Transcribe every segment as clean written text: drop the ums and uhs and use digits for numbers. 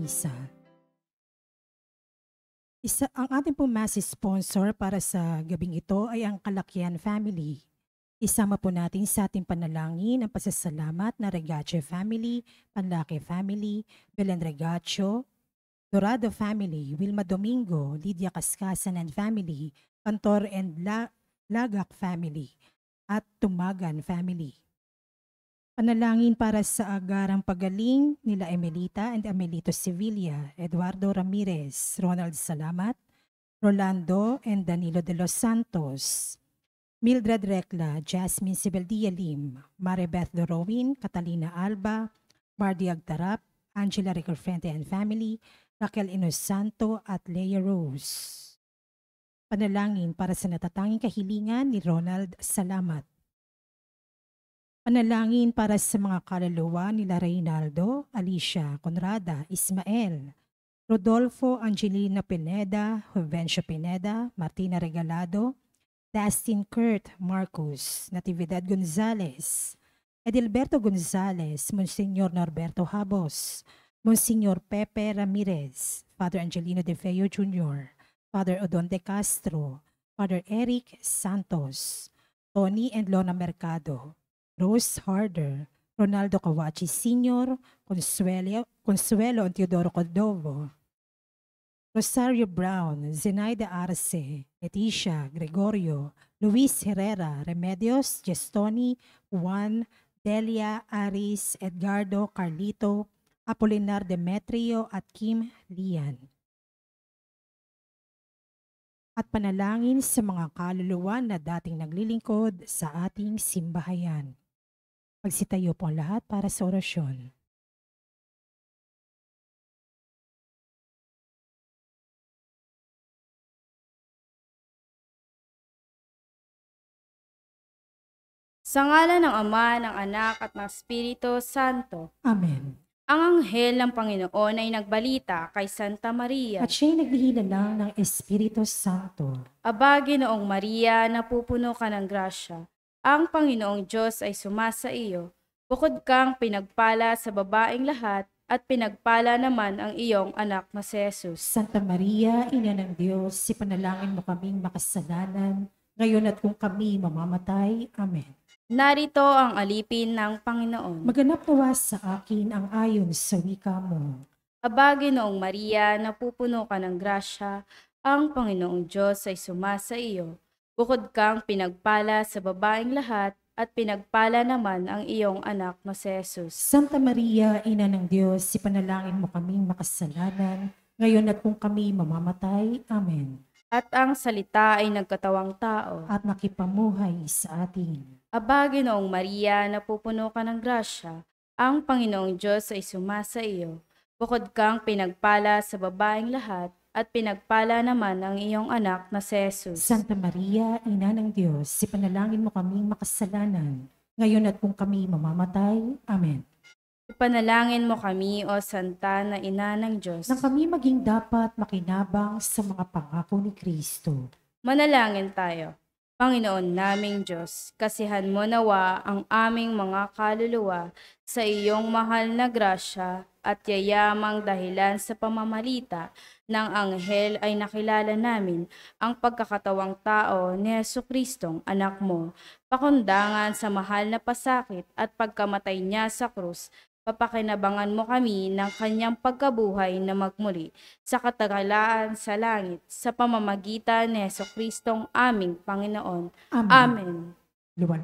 misa. Ang ating pong mass sponsor para sa gabing ito ay ang Kalakian Family. Isama po natin sa ating panalangin ang pasasalamat na Regacho Family, Panlaki Family, Belen Regacho, Dorado Family, Wilma Domingo, Lydia Cascasan and Family, Cantor and Lagak Family, at Tumagan Family. Panalangin para sa agarang pagaling nila Emelita and Amelito Sevilla, Eduardo Ramirez, Ronald Salamat, Rolando and Danilo de los Santos, Mildred Recla, Jasmine Sibeldia Lim, Maribeth Dorowin, Catalina Alba, Mardy Agtarap, Angela Recurrente and Family, Raquel Inosanto at Leia Rose. Panalangin para sa natatanging kahilingan ni Ronald Salamat. Panalangin para sa mga kaluluwa nila Reynaldo, Alicia, Conrada, Ismael, Rodolfo, Angelina Pineda, Juvencio Pineda, Martina Regalado, Dustin Kurt Marcos, Natividad Gonzales, Edilberto Gonzales, Monsignor Norberto Habos, Monsignor Pepe Ramirez, Father Angelino De Feo Jr., Father Odon De Castro, Father Eric Santos, Tony and Lona Mercado, Rose Harder, Ronaldo Kawachi Sr., Consuelo Teodoro Cordovo, Rosario Brown, Zenaida Arce, Leticia, Gregorio, Luis Herrera, Remedios, Gestoni, Juan, Delia, Aris, Edgardo, Carlito, Apolinar Demetrio at Kim Lian. At panalangin sa mga kaluluwa na dating naglilingkod sa ating simbahayan. Magsitayo po ang lahat para sa orasyon. Sa ngalan ng Ama, ng Anak at ng Espiritu Santo. Amen. Ang anghel ng Panginoon ay nagbalita kay Santa Maria. At siya'y naghihinalang ng Espiritu Santo. Aba, Ginoong Maria, napupuno ka ng grasya. Ang Panginoong Diyos ay sumasa iyo. Bukod kang pinagpala sa babaeng lahat, at pinagpala naman ang iyong anak na si Jesus. Santa Maria, Ina ng Diyos, ipanalangin mo kaming makasalanan, ngayon at kung kami mamamatay. Amen. Narito ang alipin ng Panginoon. Maganap nawa sa akin ang ayon sa wika mo. Aba, Ginoong Maria, napupuno ka ng grasya, ang Panginoong Diyos ay sumasa iyo. Bukod kang pinagpala sa babaeng lahat, at pinagpala naman ang iyong anak na si Jesus. Santa Maria, Ina ng Diyos, ipanalangin mo kaming makasalanan, ngayon at kung kami mamamatay. Amen. At ang salita ay nagkatawang tao. At nakipamuhay sa atin. Aba, Ginoong Maria, napupuno ka ng grasya, ang Panginoong Diyos ay sumasa iyo. Bukod kang pinagpala sa babaeng lahat, at pinagpala naman ang iyong anak na si Jesus. Santa Maria, Ina ng Diyos, ipanalangin mo kaming makasalanan, ngayon at kung kami mamamatay. Amen. Ipanalangin mo kami, O Santa na Ina ng Diyos, Nang kami maging dapat makinabang sa mga pangako ni Kristo. manalangin tayo. Panginoon naming Diyos, kasihan mo nawa ang aming mga kaluluwa sa iyong mahal na grasya at yayamang dahilan sa pamamalita ng anghel ay nakilala namin ang pagkakatawang tao ni Jesucristong anak mo, pakundangan sa mahal na pasakit at pagkamatay niya sa krus. Papakinabangan mo kami ng kanyang pagkabuhay na magmuli sa katagalan sa langit sa pamamagitan ni Jesucristong aming Panginoon. Amen. Amen.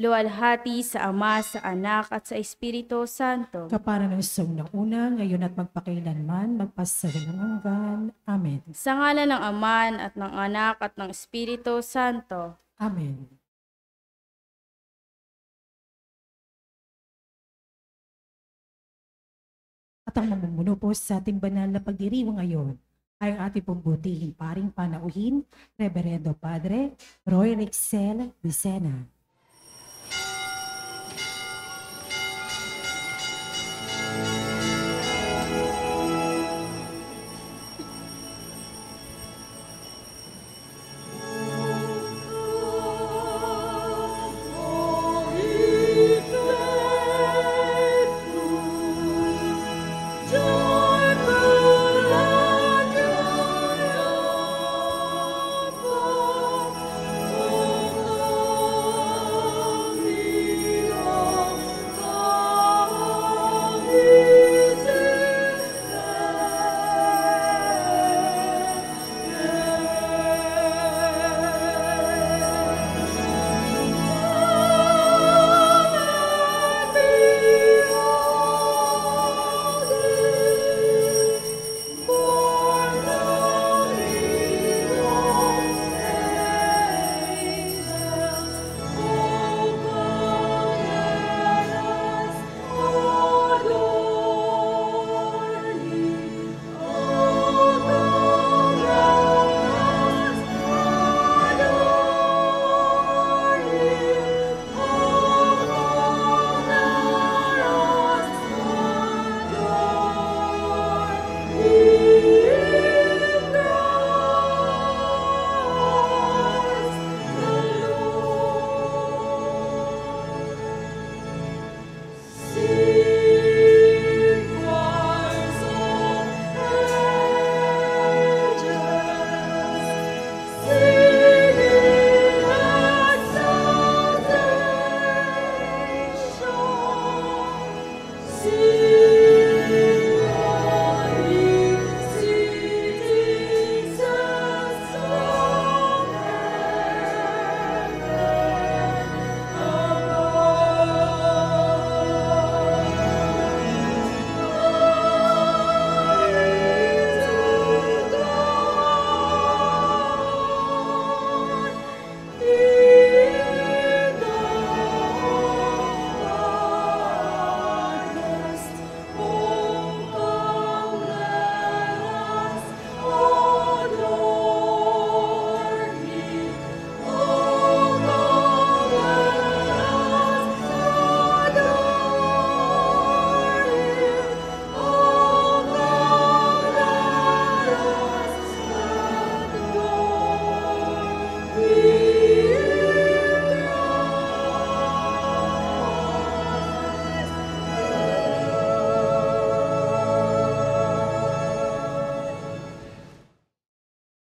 Luwalhati sa Ama, sa Anak at sa Espiritu Santo. Kapara ng sa unang-una, ngayon at magpakailanman, magpasawalang hanggan. Amen. Sa ngalan ng Ama at ng Anak at ng Espiritu Santo. Amen. At ang mamumuno po sa ating banal na pagdiriwang ngayon ay ang ating pong butihing paring panauhin, Reverendo Padre Roy Rexel Vicena. Joy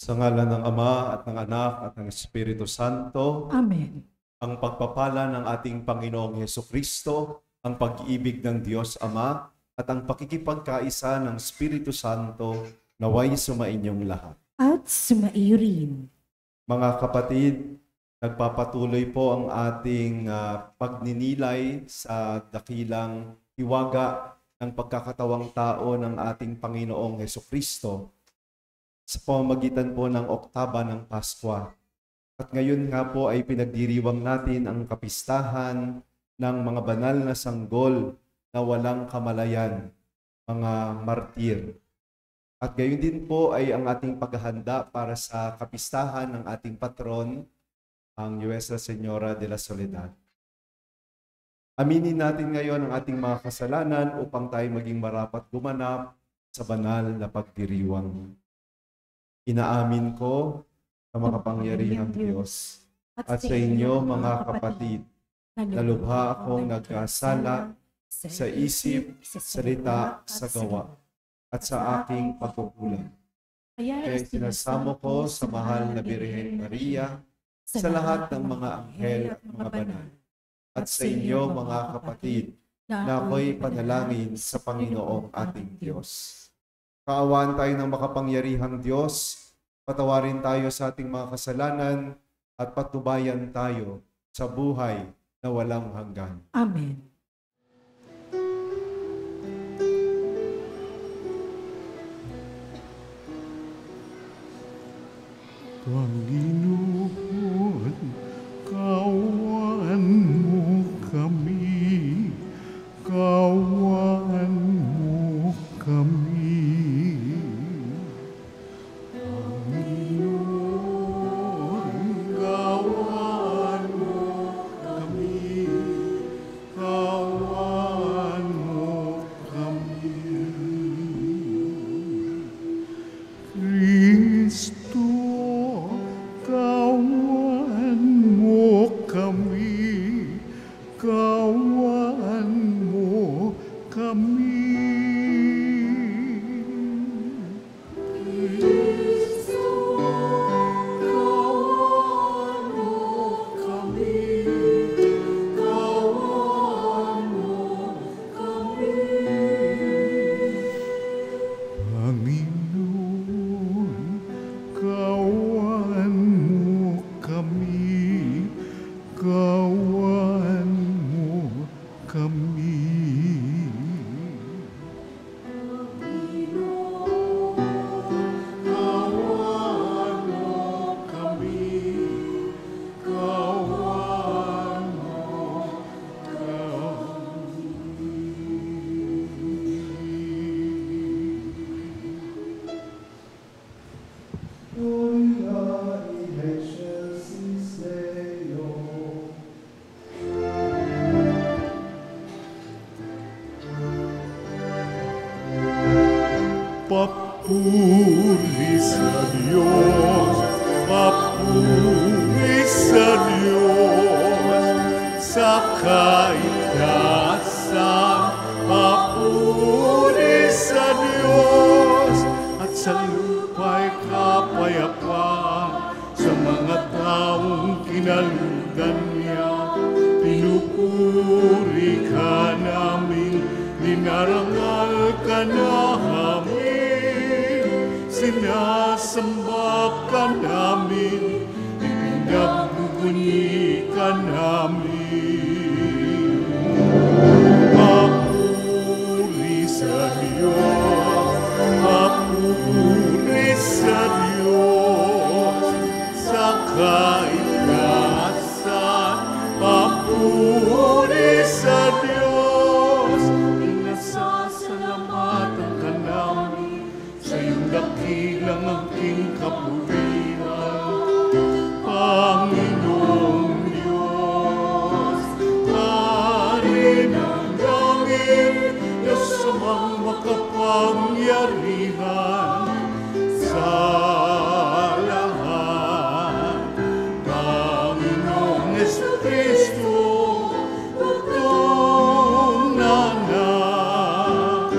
Sa ngalan ng Ama at ng Anak at ng Espiritu Santo, Amen. ang pagpapala ng ating Panginoong Hesukristo, ang pag-ibig ng Diyos Ama, at ang pakikipagkaisa ng Espiritu Santo naway sumainyong lahat. At sumaiyo rin. Mga kapatid, nagpapatuloy po ang ating pagninilay sa dakilang hiwaga ng pagkakatawang tao ng ating Panginoong Hesukristo sa pamamagitan po ng oktaba ng Paskwa. At ngayon nga po ay pinagdiriwang natin ang kapistahan ng mga banal na sanggol na walang kamalayan, mga martir. At gayon din po ay ang ating paghahanda para sa kapistahan ng ating patron, ang Nuestra Señora de la Soledad. Aminin natin ngayon ang ating mga kasalanan upang tayo maging marapat gumanap sa banal na pagdiriwang. Inaamin ko sa makapangyarihang Diyos at sa inyo mga kapatid na lubha akong nagkasala sa isip, salita, sa gawa, at sa aking pagkukulang. Kaya sinasamo ko sa mahal na Birhen Maria, sa lahat ng mga anghel at mga banal, at sa inyo mga kapatid na ako'y panalangin sa Panginoong ating Diyos. Kaawaan tayo ng makapangyarihang Diyos, patawarin tayo sa ating mga kasalanan, at patubayan tayo sa buhay na walang hanggan. Amen. Panginoon, kaawaan mo kami, kaawaan mo kami. Panginoon, kaawaan mo kami, kaawaan mo kami. Kristo, kaawaan mo kami, kaawaan mo kami. Kristo, kaawaan mo kami, kaawaan mo kami. Panginoon, kaawaan mo kami, kaawaan mo kami. Kaawaan mo kami, kaawaan mo Papuri sa Diyos, papuri sa Diyos, sa kaitaasan, papuri sa Diyos, at sa lupa'y kapayapaan, sa mga taong kinalugan niya. Pinupuri ka namin, dinarangal ka namin, sinasamba ka namin, ipinagbubunyi ka namin. Papuri sa Diyos, papuri sa Diyos, sa kaitaasan, papuri sa Diyos. Pinasasalamatan ka namin sa iyong dakilang aking kapurihan, Panginoong Diyos. Hari ng langit, Diyos amang makapangyarihan sa lahat. Panginoong Jesucristo, bugtong nanak.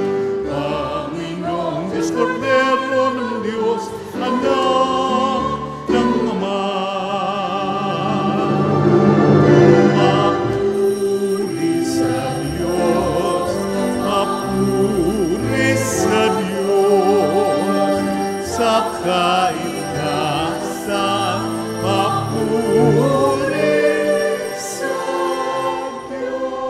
Panginoong Diyos, Kordero ng Diyos, anak sa kaignasan, papuri sa Diyos.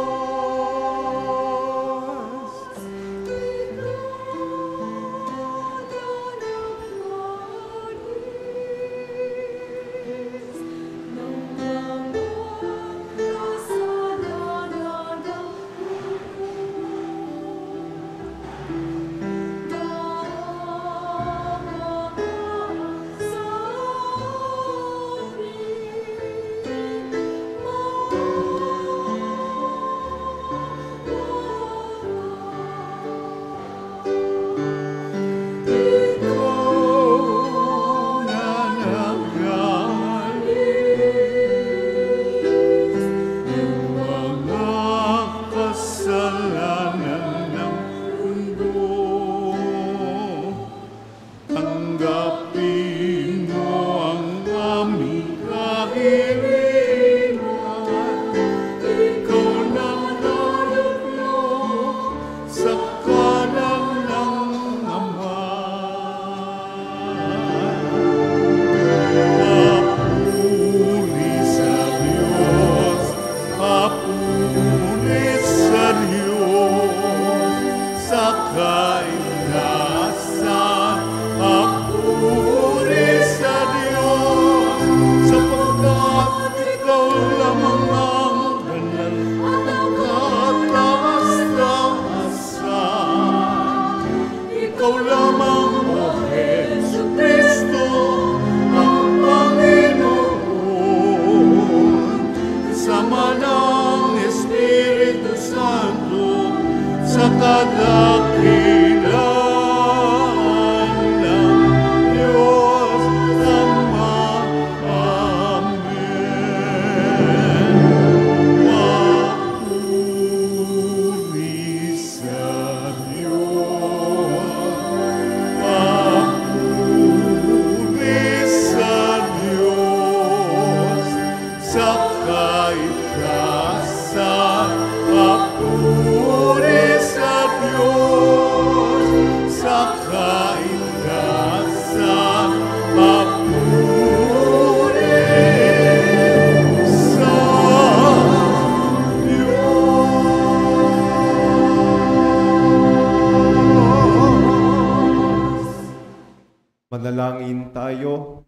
Manalangin tayo.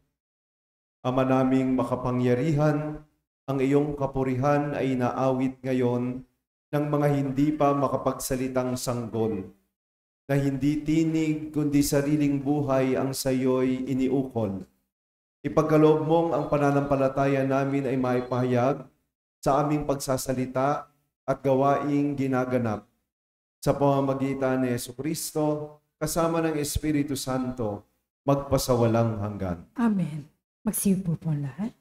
Ama naming makapangyarihan, ang iyong kapurihan ay naawit ngayon ng mga hindi pa makapagsalitang sanggol, na hindi tinig kundi sariling buhay ang sayo'y iniukol. Ipagkaloob mong ang pananampalataya namin ay maipahayag sa aming pagsasalita at gawaing ginaganap. Sa pamamagitan ni Jesucristo, kasama ng Espiritu Santo, magpasawalang hanggan. Amen. Magsiupo po lahat.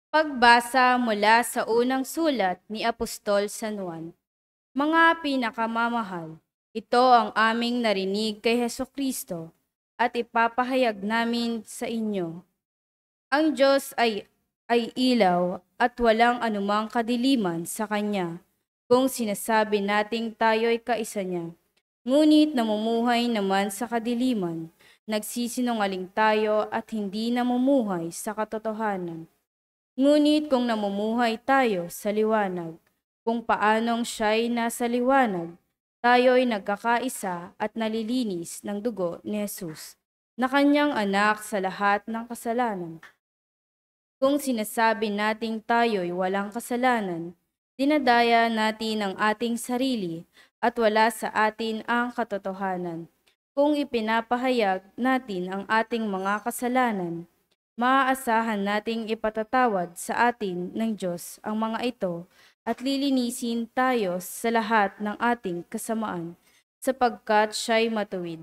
Pagbasa mula sa unang sulat ni Apostol San Juan. Mga pinakamamahal, ito ang aming narinig kay Hesukristo at ipapahayag namin sa inyo. Ang Diyos ay ilaw at walang anumang kadiliman sa Kanya. Kung sinasabi nating tayo'y kaisa niya, ngunit namumuhay naman sa kadiliman, nagsisinungaling tayo at hindi namumuhay sa katotohanan. Ngunit kung namumuhay tayo sa liwanag, kung paanong siya'y nasa liwanag, tayo'y nagkakaisa at nalilinis ng dugo ni Jesus, na Kanyang anak sa lahat ng kasalanan. Kung sinasabi nating tayo'y walang kasalanan, dinadaya natin ang ating sarili at wala sa atin ang katotohanan. Kung ipinapahayag natin ang ating mga kasalanan, maaasahan nating ipatatawad sa atin ng Diyos ang mga ito at lilinisin tayo sa lahat ng ating kasamaan, sapagkat siya'y matuwid.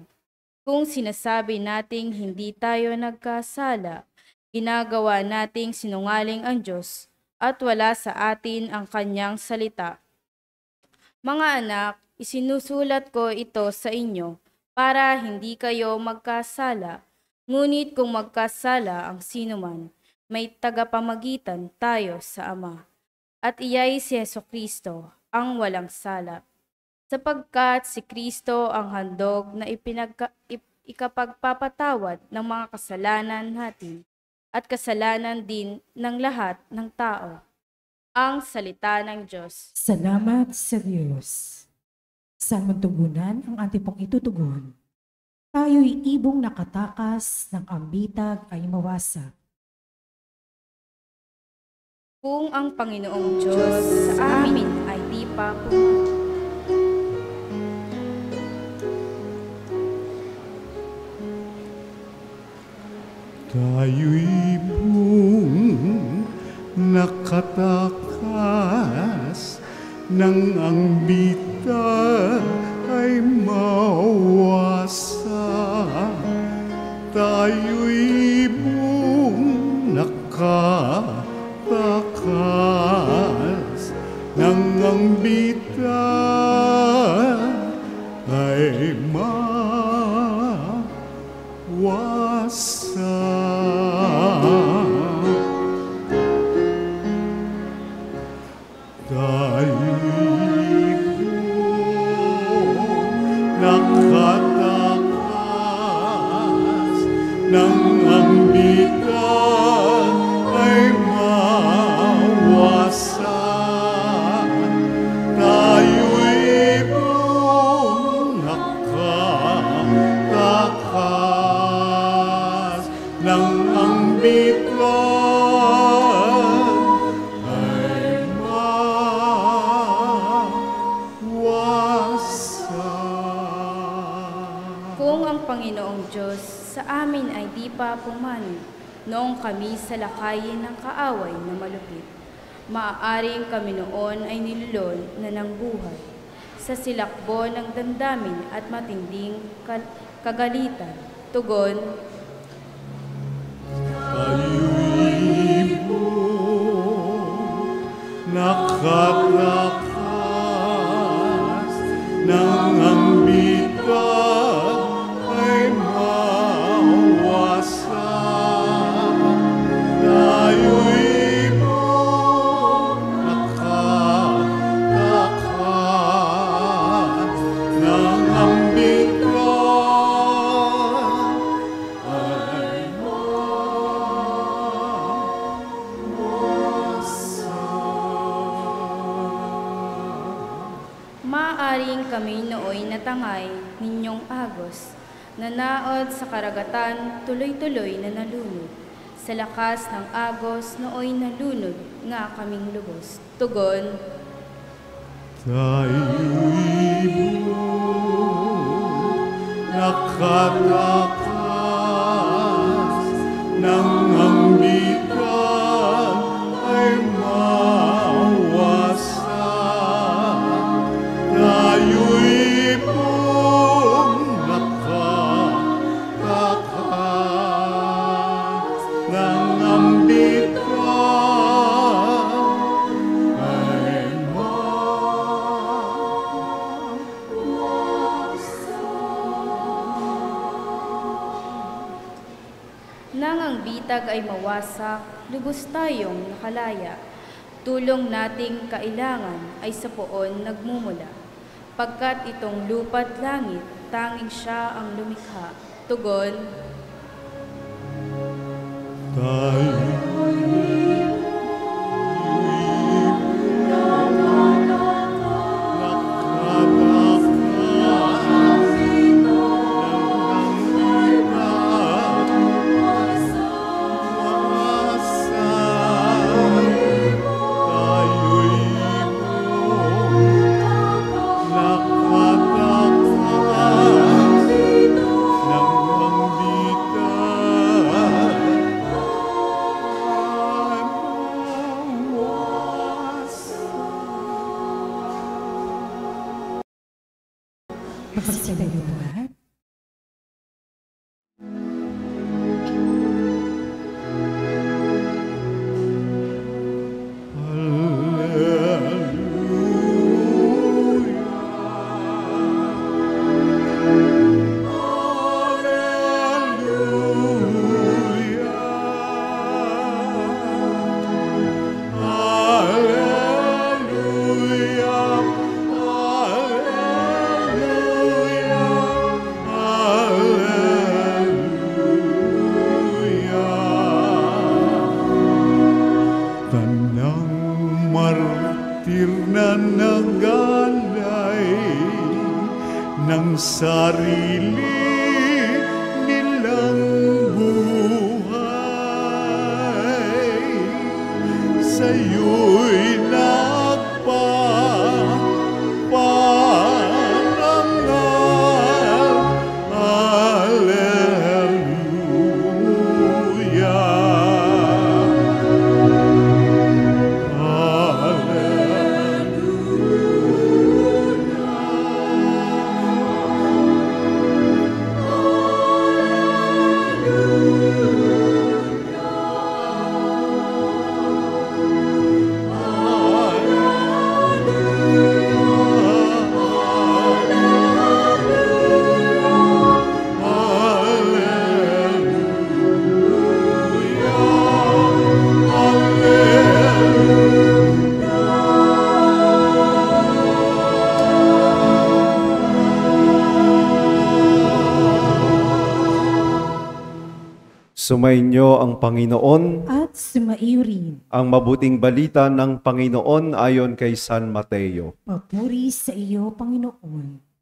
Kung sinasabi nating hindi tayo nagkasala, ginagawa nating sinungaling ang Diyos at wala sa atin ang Kanyang salita. Mga anak, isinusulat ko ito sa inyo para hindi kayo magkasala. Ngunit kung magkasala ang sinuman, may tagapamagitan tayo sa Ama, at iya'y si Jesucristo, ang walang sala. Sapagkat si Kristo ang handog na ikapagpapatawad ng mga kasalanan natin at kasalanan din ng lahat ng tao. Ang salita ng Diyos. Salamat sa Diyos. Saan mong tugunan ang ating pong itutugon? Tayo'y ibong nakatakas ng ambitag ay mawasak. Kung ang Panginoong Diyos sa amin ay di pa pumunta. Tayo'y buong nakatakas ng ambitag ay mawasak. Tayo'y buong nakatakas ng ambitag ay nakatakas ng ambitag ay mawasak. Tayo'y buong nakatakas ng ambitag ay mawasak. Kung ang Panginoong Diyos sa amin ay di pa pumanaw, noong kami sa lakayin ng kaaway na malupit, maaaring kami noon ay nilulol na ng buhay sa silakbo ng damdamin at matinding kagalitan. Tugon, Tayo'y buong nakatakas ng ambitag ay mawasak. Tayo'y buong nakatakas ng ambitag ay maaring kami nooy natangay ninyong agos, nanaod sa karagatan tuloy-tuloy na nalunod. Sa lakas ng agos nooy nalunod nga kaming lubos. Tugon, tayo'y buong nakatakas ng ambitag ay mawasak. Tayo'y buong nakatakas ng ambitag ay nang ang bitag ay mawasak, lubos tayong nakalaya. Tulong nating kailangan ay sa poon nagmumula. Pagkat itong lupa't langit, tanging siya ang lumikha. Tugon, Sumainyo ang Panginoon, at sumaiyo rin. ang mabuting balita ng Panginoon ayon kay San Mateo. Papuri sa iyo, Panginoon.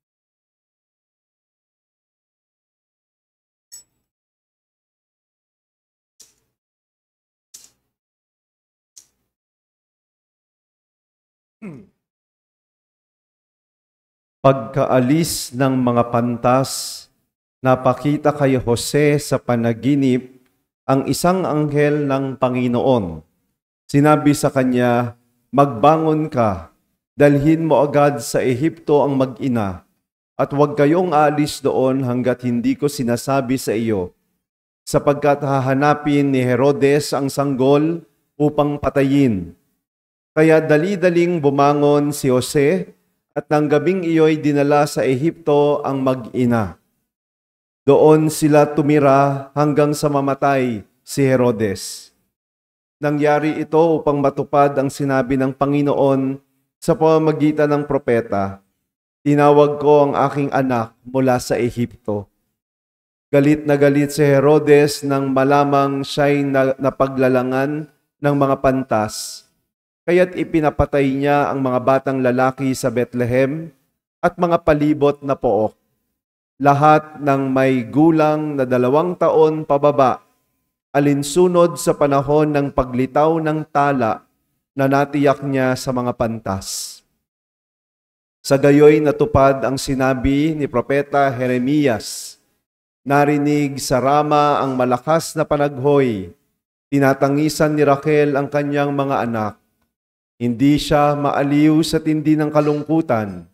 Pagkaalis ng mga pantas, napakita kay Jose sa panaginip ang isang anghel ng Panginoon. Sinabi sa kanya, "Magbangon ka, dalhin mo agad sa Ehipto ang mag-ina, at huwag kayong aalis doon hanggat hindi ko sinasabi sa iyo, sapagkat hahanapin ni Herodes ang sanggol upang patayin." Kaya dali-daling bumangon si Jose, at ng gabing iyo'y dinala sa Ehipto ang mag-ina. Doon sila tumira hanggang sa mamatay si Herodes. Nangyari ito upang matupad ang sinabi ng Panginoon sa pamamagitan ng propeta, "Tinawag ko ang aking anak mula sa Ehipto." Galit na galit si Herodes nang malamang siya'y napaglalangan ng mga pantas, kaya't ipinapatay niya ang mga batang lalaki sa Bethlehem at mga palibot na pook, lahat ng may gulang na 2 taon pababa, alinsunod sa panahon ng paglitaw ng tala na natiyak niya sa mga pantas. Sa gayoy natupad ang sinabi ni Propeta Jeremias, "Narinig sa Rama ang malakas na panaghoy, tinatangisan ni Raquel ang kanyang mga anak. Hindi siya maaliw sa tindi ng kalungkutan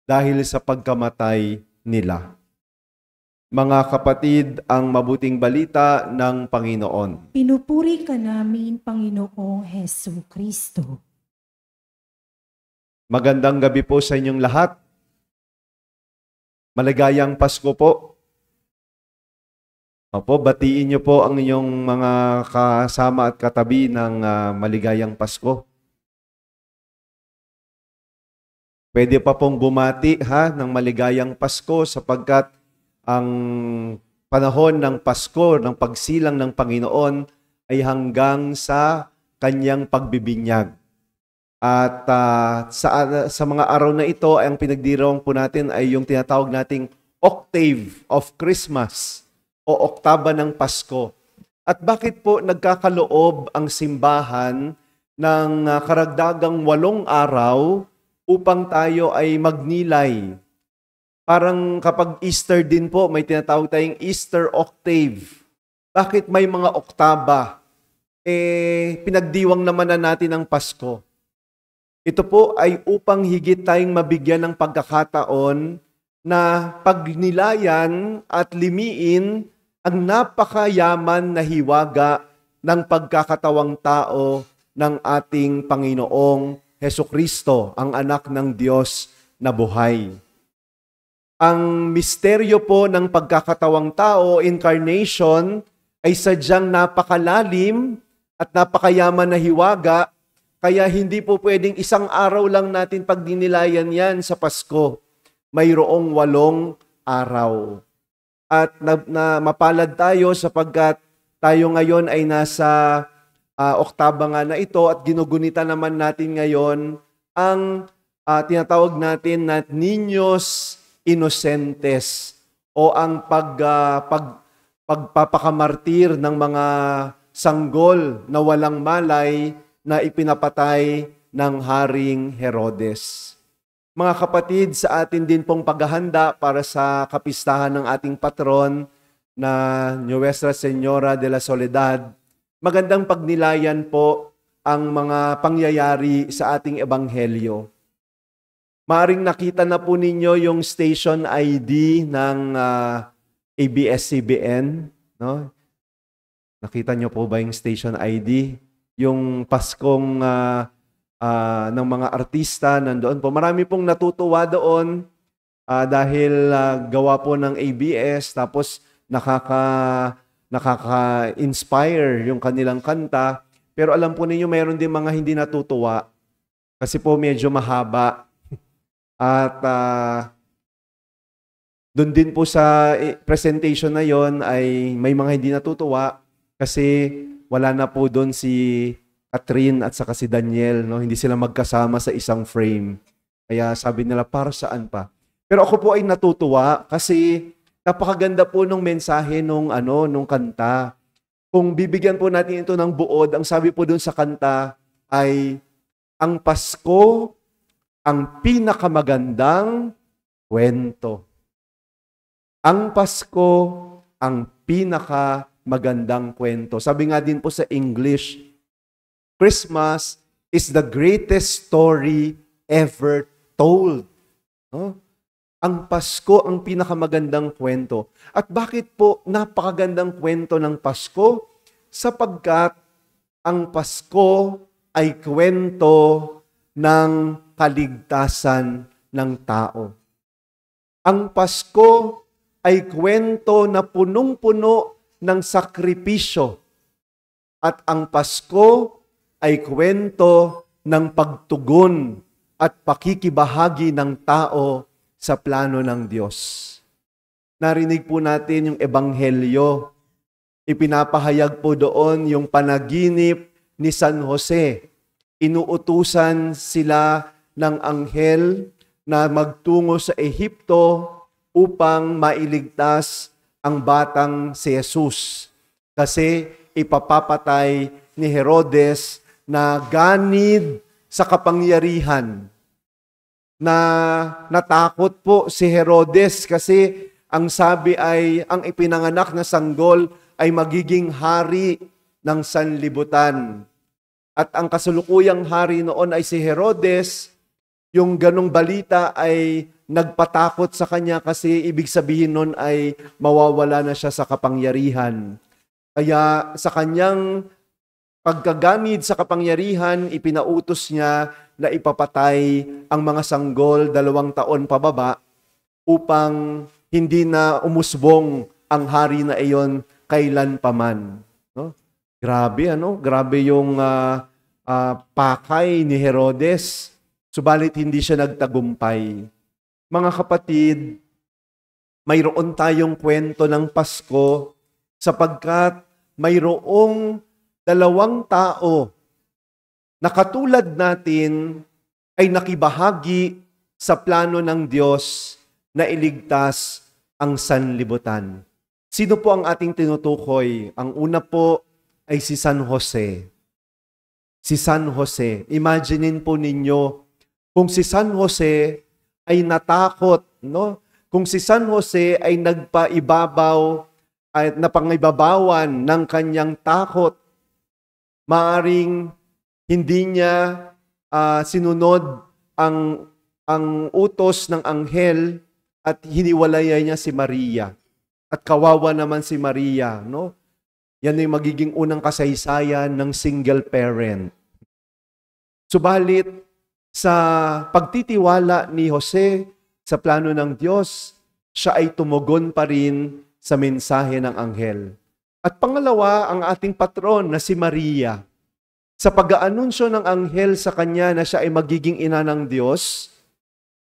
dahil sa pagkamatay nila." Mga kapatid, ang mabuting balita ng Panginoon. Pinupuri ka namin, Panginoong Hesu Kristo. Magandang gabi po sa inyong lahat. Maligayang Pasko po. Opo, batiin niyo po ang inyong mga kasama at katabi ng maligayang Pasko. Pwede pa pong bumati ng maligayang Pasko sapagkat ang panahon ng Pasko, ng pagsilang ng Panginoon ay hanggang sa kanyang pagbibinyag. At sa mga araw na ito, ang pinagdiriwang po natin ay yung tinatawag nating Octave of Christmas o Oktaba ng Pasko. At bakit po nagkakaloob ang simbahan ng karagdagang 8 araw upang tayo ay magnilay? Parang kapag Easter din po, may tinatawag tayong Easter Octave. Bakit may mga oktaba? Pinagdiwang naman na natin ang Pasko. Ito po ay upang higit tayong mabigyan ng pagkakataon na pagnilayan at limiin ang napakayaman na hiwaga ng pagkakatawang tao ng ating Panginoong Hesukristo, ang anak ng Diyos na buhay. Ang misteryo po ng pagkakatawang tao, incarnation, ay sadyang napakalalim at napakayaman na hiwaga, kaya hindi po pwedeng isang araw lang natin pagdinilayan yan sa Pasko. Mayroong 8 araw. At na mapalad tayo sapagkat tayo ngayon ay nasa oktaba nga na ito at ginugunita naman natin ngayon ang tinatawag natin na Niños Innocentes o ang pagpapakamartir ng mga sanggol na walang malay na ipinapatay ng Haring Herodes. Mga kapatid, sa atin din pong paghahanda para sa kapistahan ng ating patron na Nuestra Señora de la Soledad, magandang pagnilayan po ang mga pangyayari sa ating ebanghelyo. Maaring nakita na po ninyo yung station ID ng ABS-CBN. No? Nakita nyo po ba yung station ID? Yung Paskong ng mga artista nandoon po. Marami pong natutuwa doon dahil gawa po ng ABS, tapos nakaka-inspire yung kanilang kanta. Pero alam po ninyo, mayroon din mga hindi natutuwa kasi po medyo mahaba. At doon din po sa presentation na yon ay may mga hindi natutuwa. Kasi wala na po doon si Catherine at saka si Daniel, no? Hindi sila magkasama sa isang frame. Kaya sabi nila, para saan pa? Pero ako po ay natutuwa kasi napakaganda po nung mensahe nung kanta. Kung bibigyan po natin ito ng buod, ang sabi po doon sa kanta ay, ang Pasko, ang pinakamagandang kwento. Ang Pasko, ang pinakamagandang kwento. Sabi nga din po sa English, Christmas is the greatest story ever told. No? Ang Pasko ang pinakamagandang kwento. At bakit po napakagandang kwento ng Pasko? Sapagkat ang Pasko ay kwento ng kaligtasan ng tao. Ang Pasko ay kwento na punong-puno ng sakripisyo. At ang Pasko ay kwento ng pagtugon at pakikibahagi ng tao sa plano ng Diyos. Narinig po natin yung ebanghelyo. Ipinapahayag po doon yung panaginip ni San Jose. Inuutusan sila ng anghel na magtungo sa Ehipto upang mailigtas ang batang si Jesus. Kasi ipapapatay ni Herodes na ganid sa kapangyarihan. Na natakot po si Herodes kasi ang sabi ay ang ipinanganak na sanggol ay magiging hari ng sanlibutan. At ang kasulukuyang hari noon ay si Herodes. Yung ganong balita ay nagpatakot sa kanya kasi ibig sabihin nun ay mawawala na siya sa kapangyarihan. Kaya sa kanyang pagkagamit sa kapangyarihan, ipinautos niya na ipapatay ang mga sanggol 2 taon pababa upang hindi na umusbong ang hari na iyon kailan paman. No? Grabe, Grabe yung pakay ni Herodes. Subalit hindi siya nagtagumpay. Mga kapatid, mayroon tayong kwento ng Pasko sapagkat mayroong 2 tao na katulad natin ay nakibahagi sa plano ng Diyos na iligtas ang sanlibutan. Sino po ang ating tinutukoy? Ang una po ay si San Jose. Si San Jose. Imaginein po ninyo kung si San Jose ay natakot, no? Kung si San Jose ay nagpaibabaw at napangibabawan ng kanyang takot, maaring hindi niya sinunod ang utos ng anghel at hiniwalayan niya si Maria. At kawawa naman si Maria, no? Yan ay magiging unang kasaysayan ng single parent. Subalit, sa pagtitiwala ni Jose sa plano ng Diyos, siya ay tumugon pa rin sa mensahe ng anghel. At pangalawa, ang ating patron na si Maria. Sa pag-aanunsyo ng anghel sa kanya na siya ay magiging ina ng Diyos,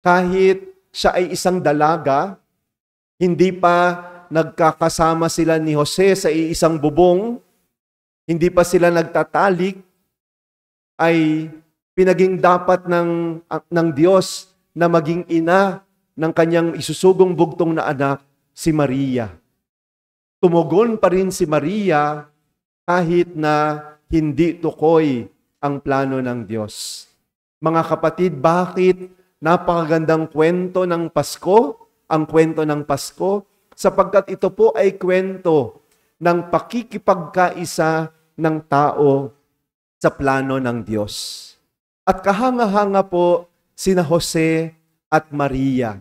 kahit siya ay isang dalaga, hindi pa nagkakasama sila ni Jose sa isang bubong, hindi pa sila nagtatalik, ay pinaging dapat ng Diyos na maging ina ng kanyang isusugong bugtong na anak, si Maria. Tumugon pa rin si Maria kahit na hindi tukoy ang plano ng Diyos. Mga kapatid, bakit napakagandang kwento ng Pasko? Ang kwento ng Pasko? Sapagkat ito po ay kwento ng pakikipagkaisa ng tao sa plano ng Diyos. At kahanga-hanga po sina Jose at Maria.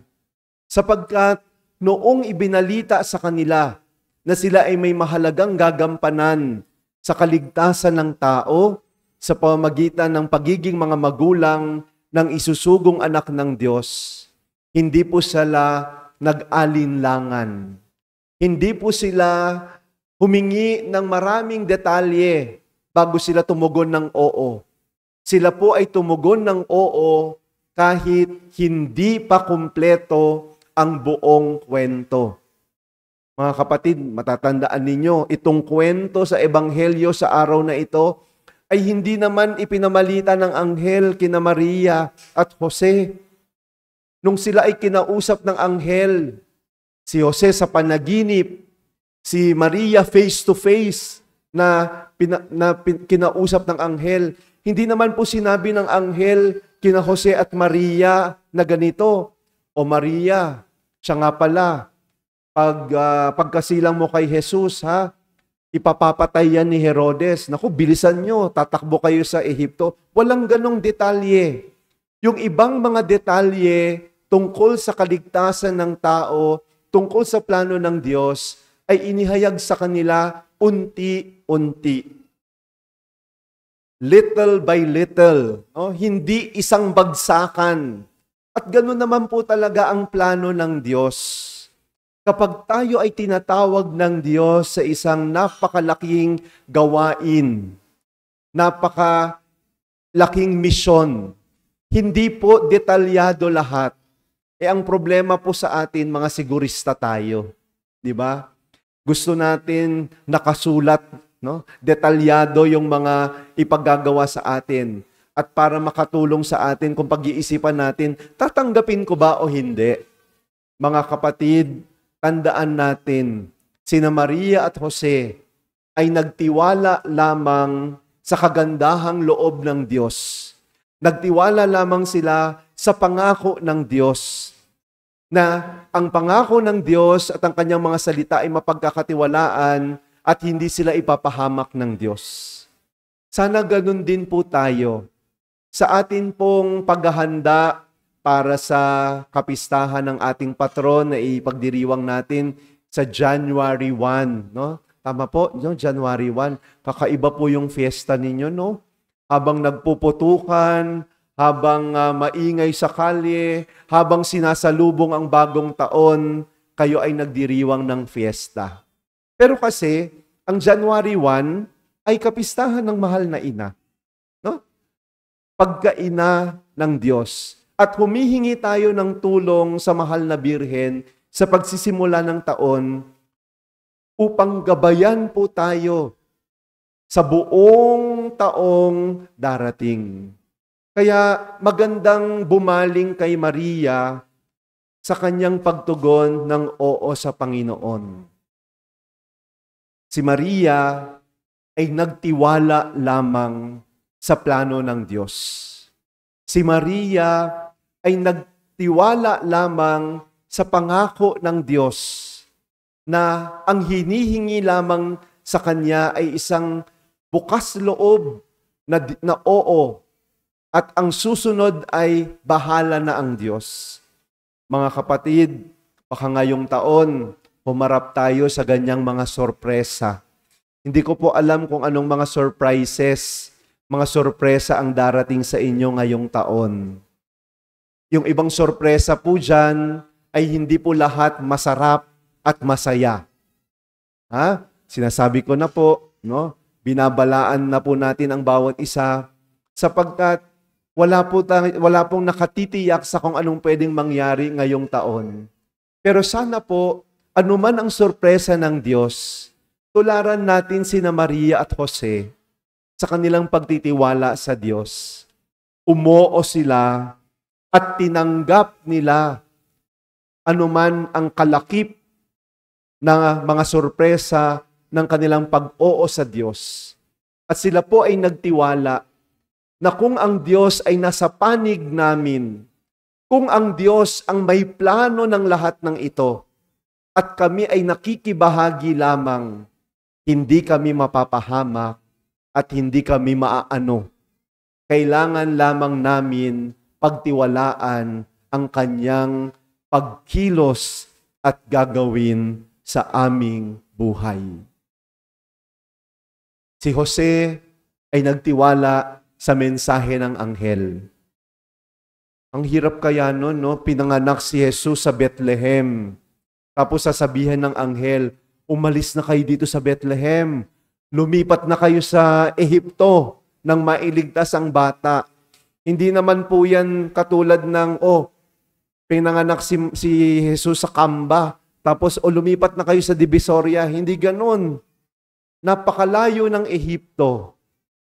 Sapagkat noong ibinalita sa kanila na sila ay may mahalagang gagampanan sa kaligtasan ng tao sa pamamagitan ng pagiging mga magulang ng isusugong anak ng Diyos, hindi po sila nag-alinlangan. Hindi po sila humingi ng maraming detalye bago sila tumugon ng oo. Sila po ay tumugon ng oo kahit hindi pa kumpleto ang buong kwento. Mga kapatid, matatandaan ninyo, itong kwento sa Ebanghelyo sa araw na ito ay hindi naman ipinamalita ng anghel kina Maria at Jose. Nung sila ay kinausap ng anghel, si Jose sa panaginip, si Maria face to face na kinausap ng anghel. Hindi naman po sinabi ng anghel kina Jose at Maria na ganito, "O Maria, siya nga pala, pagkasilang mo kay Jesus, ha, ipapapatay yan ni Herodes. Naku, bilisan nyo, tatakbo kayo sa Ehipto." Walang ganong detalye. Yung ibang mga detalye tungkol sa kaligtasan ng tao, tungkol sa plano ng Diyos, ay inihayag sa kanila unti-unti. Little by little. Hindi isang bagsakan. At gano'n naman po talaga ang plano ng Diyos. Kapag tayo ay tinatawag ng Diyos sa isang napakalaking gawain, napakalaking misyon, hindi po detalyado lahat. Ang problema po sa atin, mga sigurista tayo. Di ba? Gusto natin nakasulat, no? Detalyado yung mga ipaggagawa sa atin. At para makatulong sa atin kung pag-iisipan natin, tatanggapin ko ba o hindi? Mga kapatid, tandaan natin, sina Maria at Jose ay nagtiwala lamang sa kagandahang loob ng Diyos. Nagtiwala lamang sila sa pangako ng Diyos, na ang pangako ng Diyos at ang kanyang mga salita ay mapagkakatiwalaan at hindi sila ipapahamak ng Diyos. Sana ganun din po tayo sa atin pong paghahanda para sa kapistahan ng ating patron na ipagdiriwang natin sa January 1. No? Tama po, no? January 1. Kakaiba po yung fiesta ninyo, no? Habang nagpuputukan, habang maingay sa kalye, habang sinasalubong ang bagong taon, kayo ay nagdiriwang ng fiesta. Pero kasi, ang January 1 ay kapistahan ng mahal na ina. No? Pagkaina ng Diyos. At humihingi tayo ng tulong sa mahal na Birhen sa pagsisimula ng taon upang gabayan po tayo sa buong taong darating. Kaya magandang bumaling kay Maria sa kanyang pagtugon ng oo sa Panginoon. Si Maria ay nagtiwala lamang sa plano ng Diyos. Si Maria ay nagtiwala lamang sa pangako ng Diyos na ang hinihingi lamang sa kanya ay isang bukas loob na oo, at ang susunod ay bahala na ang Diyos. Mga kapatid, baka ngayong taon, humarap tayo sa ganyang mga sorpresa. Hindi ko po alam kung anong mga surprises, mga sorpresa ang darating sa inyo ngayong taon. Yung ibang sorpresa po dyan ay hindi po lahat masarap at masaya. Sinasabi ko na po, no? Binabalaan na po natin ang bawat isa sapagkat wala pong nakatitiyak sa kung anong pwedeng mangyari ngayong taon. Pero sana po, anuman ang sorpresa ng Diyos, tularan natin sina Maria at Jose sa kanilang pagtitiwala sa Diyos. Umoo sila at tinanggap nila anuman ang kalakip na mga sorpresa ng kanilang pag-oo sa Diyos. At sila po ay nagtiwala na kung ang Diyos ay nasa panig namin, kung ang Diyos ang may plano ng lahat ng ito, at kami ay nakikibahagi lamang, hindi kami mapapahamak at hindi kami maaano. Kailangan lamang namin pagtiwalaan ang kanyang pagkilos at gagawin sa aming buhay. Si Jose ay nagtiwala sa mensahe ng anghel. Ang hirap kaya nun, no? Pinanganak si Jesus sa Bethlehem. Tapos sasabihin ng anghel, umalis na kayo dito sa Bethlehem. Lumipat na kayo sa Ehipto nang mailigtas ang bata. Hindi naman po yan katulad ng, pinanganak si Jesus sa kamba, tapos o lumipat na kayo sa Divisoria. Hindi ganun. Napakalayo ng Ehipto.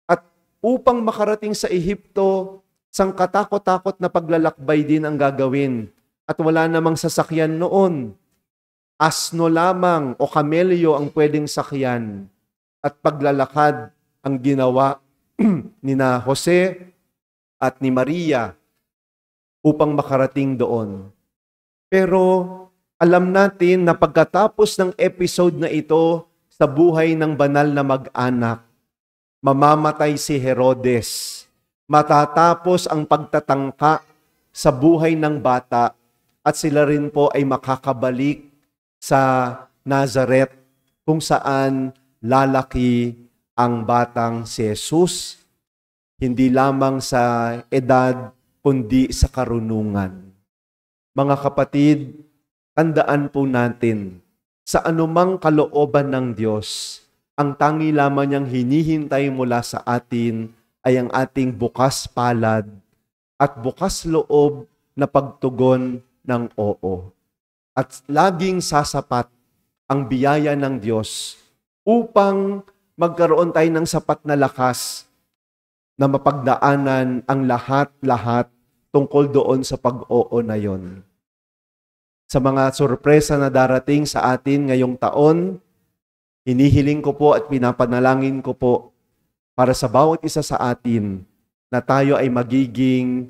At upang makarating sa Ehipto, sang katakot-takot na paglalakbay din ang gagawin. At wala namang sasakyan noon. Asno lamang o kamelyo ang pwedeng sakyan. At paglalakad ang ginawa ni na Jose at ni Maria upang makarating doon. Pero alam natin na pagkatapos ng episode na ito sa buhay ng banal na mag-anak, mamamatay si Herodes. Matatapos ang pagtatangka sa buhay ng bata at sila rin po ay makakabalik sa Nazareth kung saan lalaki ang batang si Jesus, hindi lamang sa edad kundi sa karunungan. Mga kapatid, tandaan po natin, sa anumang kalooban ng Diyos, ang tangi lamang niyang hinihintay mula sa atin ay ang ating bukas palad at bukas loob na pagtugon ng oo. At laging sasapat ang biyaya ng Diyos upang magkaroon tayo ng sapat na lakas na mapagdaanan ang lahat-lahat tungkol doon sa pag-oo na yon. Sa mga sorpresa na darating sa atin ngayong taon, hinihiling ko po at pinapanalangin ko po para sa bawat isa sa atin na tayo ay magiging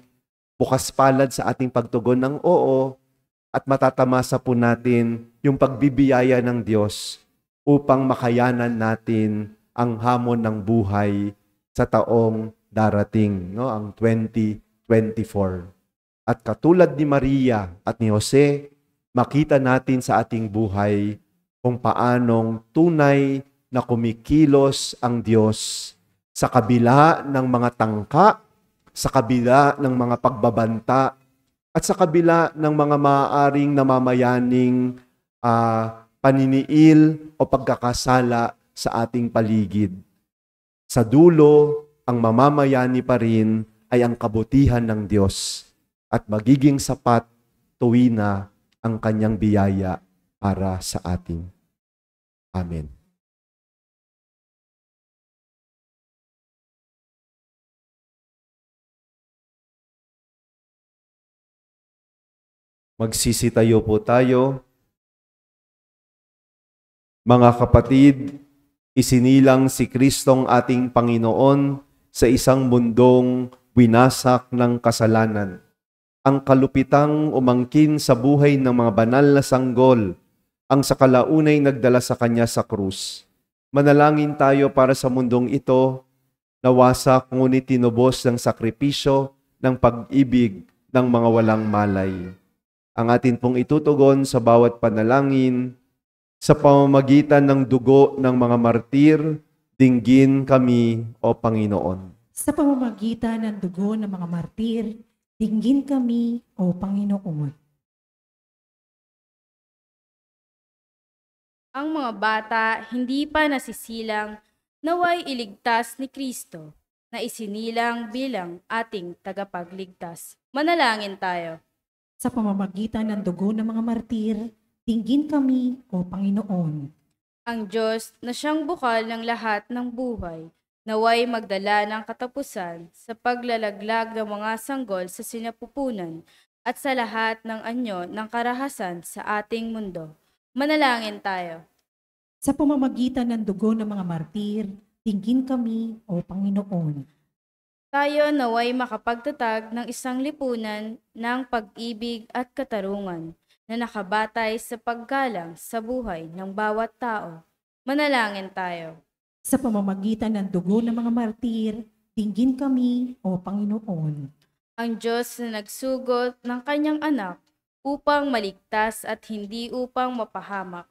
bukas palad sa ating pagtugon ng oo at matatamasa po natin yung pagbibiyaya ng Diyos upang makayanan natin ang hamon ng buhay sa taong darating, no? Ang 2024. At katulad ni Maria at ni Jose, makita natin sa ating buhay kung paanong tunay na kumikilos ang Diyos sa kabila ng mga tangka, sa kabila ng mga pagbabanta, at sa kabila ng mga maaaring namamayaning paniniil o pagkakasala sa ating paligid. Sa dulo, ang mamamayani pa rin ay ang kabutihan ng Diyos at magiging sapat tuwi na ang kanyang biyaya para sa atin. Amen. Magsisitayo po tayo. Mga kapatid, isinilang si Kristong ating Panginoon sa isang mundong winasak ng kasalanan. Ang kalupitang umangkin sa buhay ng mga banal na sanggol, ang sa kalaunay nagdala sa kanya sa krus. Manalangin tayo para sa mundong ito, na wasak ngunit tinubos ng sakripisyo ng pag-ibig ng mga walang malay. Ang atin pong itutugon sa bawat panalangin, sa pamamagitan ng dugo ng mga martir, dinggin kami, O Panginoon. Sa pamamagitan ng dugo ng mga martir, dinggin kami, O Panginoon. Ang mga bata hindi pa nasisilang, naway iligtas ni Kristo na isinilang bilang ating tagapagligtas. Manalangin tayo. Sa pamamagitan ng dugo ng mga martir, dinggin kami, O Panginoon. Ang Diyos na siyang bukal ng lahat ng buhay, naway magdala ng katapusan sa paglalaglag ng mga sanggol sa sinapupunan at sa lahat ng anyo ng karahasan sa ating mundo. Manalangin tayo. Sa pamamagitan ng dugo ng mga martir, dinggin kami, O Panginoon. Tayo naway makapagtatag ng isang lipunan ng pag-ibig at katarungan na nakabatay sa paggalang sa buhay ng bawat tao. Manalangin tayo. Sa pamamagitan ng dugo ng mga martir, dinggin kami, O Panginoon. Ang Diyos na nagsugot ng kanyang anak upang maligtas at hindi upang mapahamak,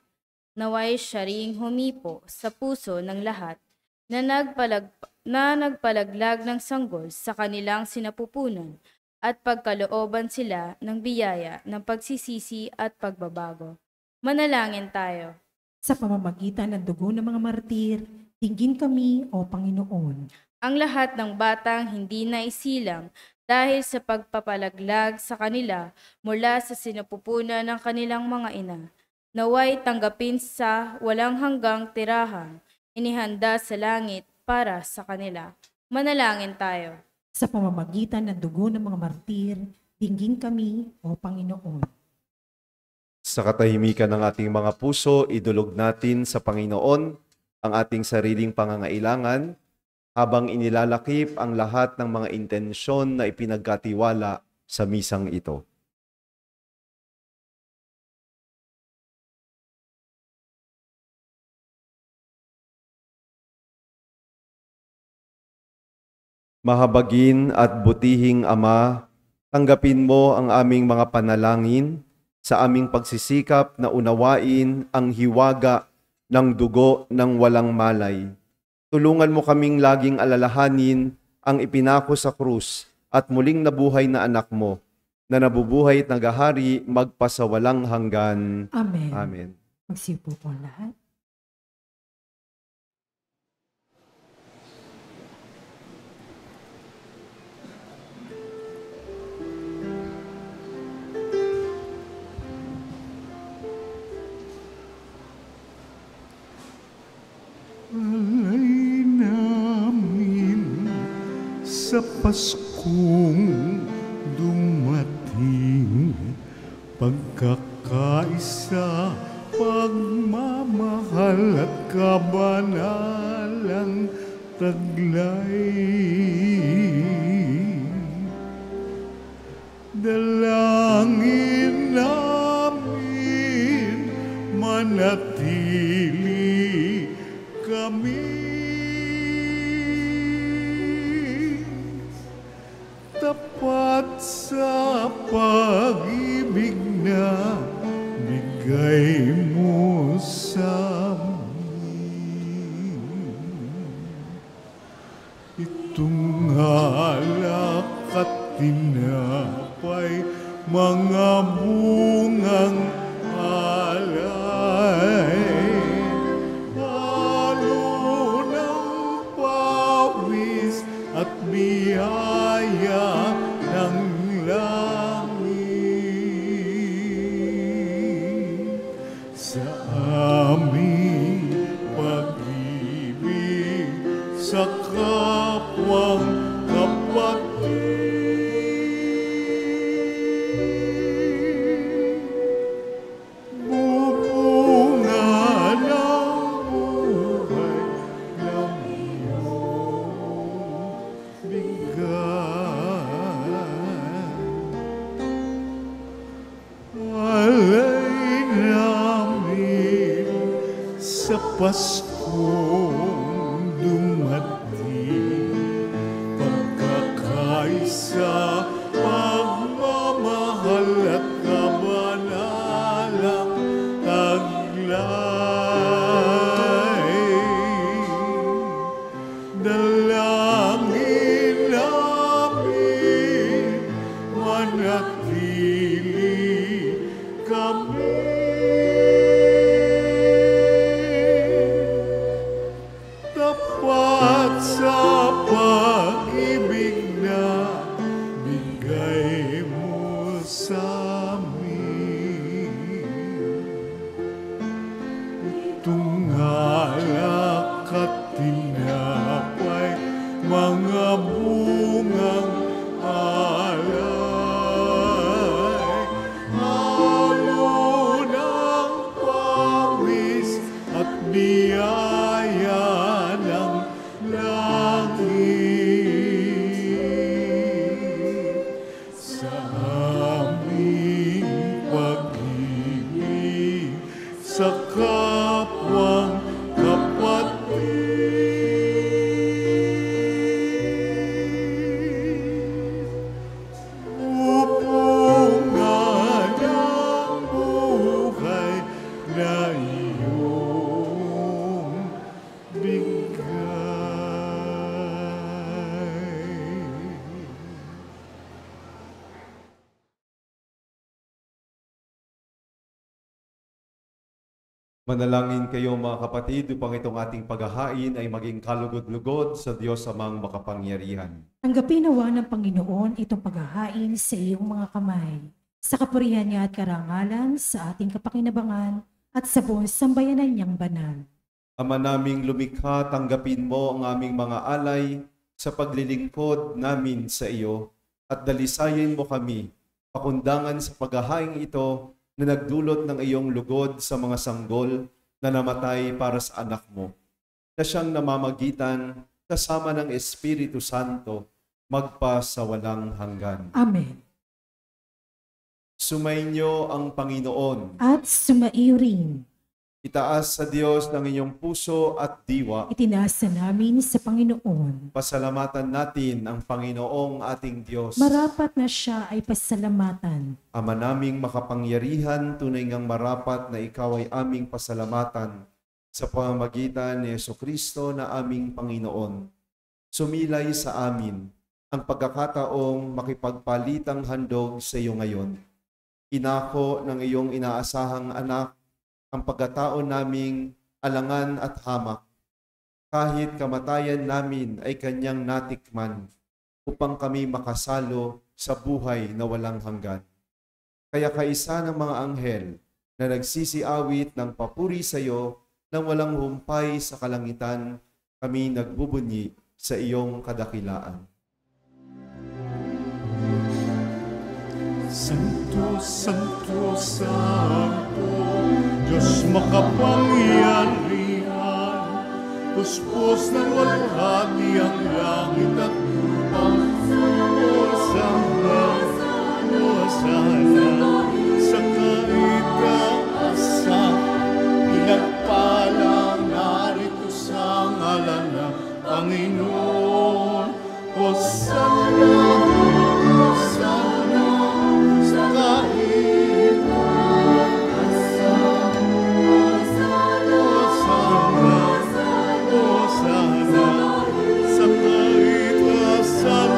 naway siya ring humipo sa puso ng lahat na nagpalaglag ng sanggol sa kanilang sinapupunan at pagkalooban sila ng biyaya ng pagsisisi at pagbabago. Manalangin tayo. Sa pamamagitan ng dugo ng mga martir, dinggin kami, O Panginoon. Ang lahat ng batang hindi naisilang dahil sa pagpapalaglag sa kanila mula sa sinapupunan ng kanilang mga ina, naway tanggapin sa walang hanggang tirahang inihanda sa langit para sa kanila. Manalangin tayo. Sa pamamagitan ng dugo ng mga martir, dinggin kami, O Panginoon. Sa katahimikan ng ating mga puso, idulog natin sa Panginoon ang ating sariling pangangailangan habang inilalakip ang lahat ng mga intensyon na ipinagkatiwala sa misang ito. Mahabagin at butihing Ama, tanggapin mo ang aming mga panalangin sa aming pagsisikap na unawain ang hiwaga ng dugo ng walang malay. Tulungan mo kaming laging alalahanin ang ipinako sa krus at muling nabuhay na anak mo, na nabubuhay at nagahari magpasawalang hanggan. Amen. Amen. Magsipo po ang lahat. Alay namin sa Paskong dumating, pagkakaisa, pagmamahal at kabanalang taglay. Dalangin namin manatili kami tapat sa pag-ibig na bigay mo sa amin. Itong alak at tinapay, mga bungang alay, at biyaya ng langit sa aming pag-ibig sa kapwang kapatid. Bubunga ng buhay ng alay namin sa Paskong dumating, pagkakaisa, pagmamahal at kabanalang taglay. Dalangin namin manatili kami tapat sa pag-ibig na bigay mo sa amin. Itong alak at tinapay, mga bungang alay, halo ng pawis at biyaya ng langit sa aming pag-ibig sa kapwang kapatid. Bubunga ng buhay na iyong bigay. Manalangin kayo mga kapatid upang itong ating paghahain ay maging kalugod-lugod sa Diyos amang makapangyarihan. Tanggapin nawa ng Panginoon itong paghahain sa iyong mga kamay. Sa kapurihan niya at karangalan sa ating kapakinabangan at sa buong sambayanan niyang banal. Ama naming lumikha, tanggapin mo ang aming mga alay sa paglilingkod namin sa iyo at dalisayin mo kami pakundangan sa paghahaing ito na nagdulot ng iyong lugod sa mga sanggol na namatay para sa anak mo, na siyang namamagitan kasama ng Espiritu Santo magpa sa walang hanggan. Amen. Sumainyo ang Panginoon. At sumaiyo rin. Itaas sa Diyos ng inyong puso at diwa. Itinaasa namin sa Panginoon. Pasalamatan natin ang Panginoong ating Diyos. Marapat na siya ay pasalamatan. Ama naming makapangyarihan, tunay ngang marapat na ikaw ay aming pasalamatan sa pamamagitan ni Jesucristo na aming Panginoon. Sumilay sa amin ang pagkakataong makipagpalitang handog sa iyo ngayon. Inako ng iyong inaasahang anak ang pagkataon naming alangan at hamak. Kahit kamatayan namin ay kanyang natikman upang kami makasalo sa buhay na walang hanggan. Kaya kaisa ng mga anghel na nagsisiawit ng papuri sa iyo nang walang humpay sa kalangitan, kami nagbubunyi sa iyong kadakilaan. Santo, Santo, Santo, Diyos makapangyarihan, puspos ng walhati ang langit at lupa. Hosana, Hosana, sa kaitaasan, pinagpalang narito sa ngalan ng Panginoon. Hosana, Hosana, sa kaitaasan. Hosana, Hosana, sa kaitaasan.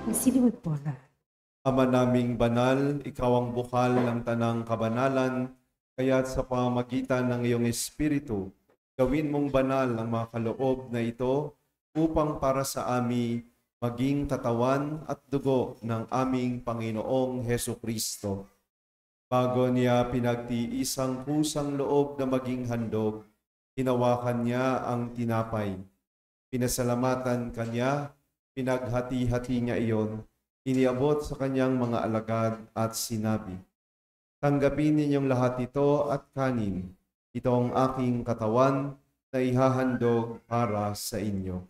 Magsilihod po na. Ama naming banal, ikaw ang bukal ng tanang kabanalan, kaya't sa pamamagitan ng iyong Espiritu, gawin mong banal ang mga kaloob na ito upang para sa amin maging katawan at dugo ng aming Panginoong Hesukristo. Bago niya pinagtiisang kusang loob na maging handog, hinawakan niya ang tinapay. Pinasalamatan kanya, pinaghati-hati niya iyon, iniabot sa kanyang mga alagad at sinabi, "Tanggapin ninyong lahat ito at kanin. Ito ang aking katawan na ihahandog para sa inyo."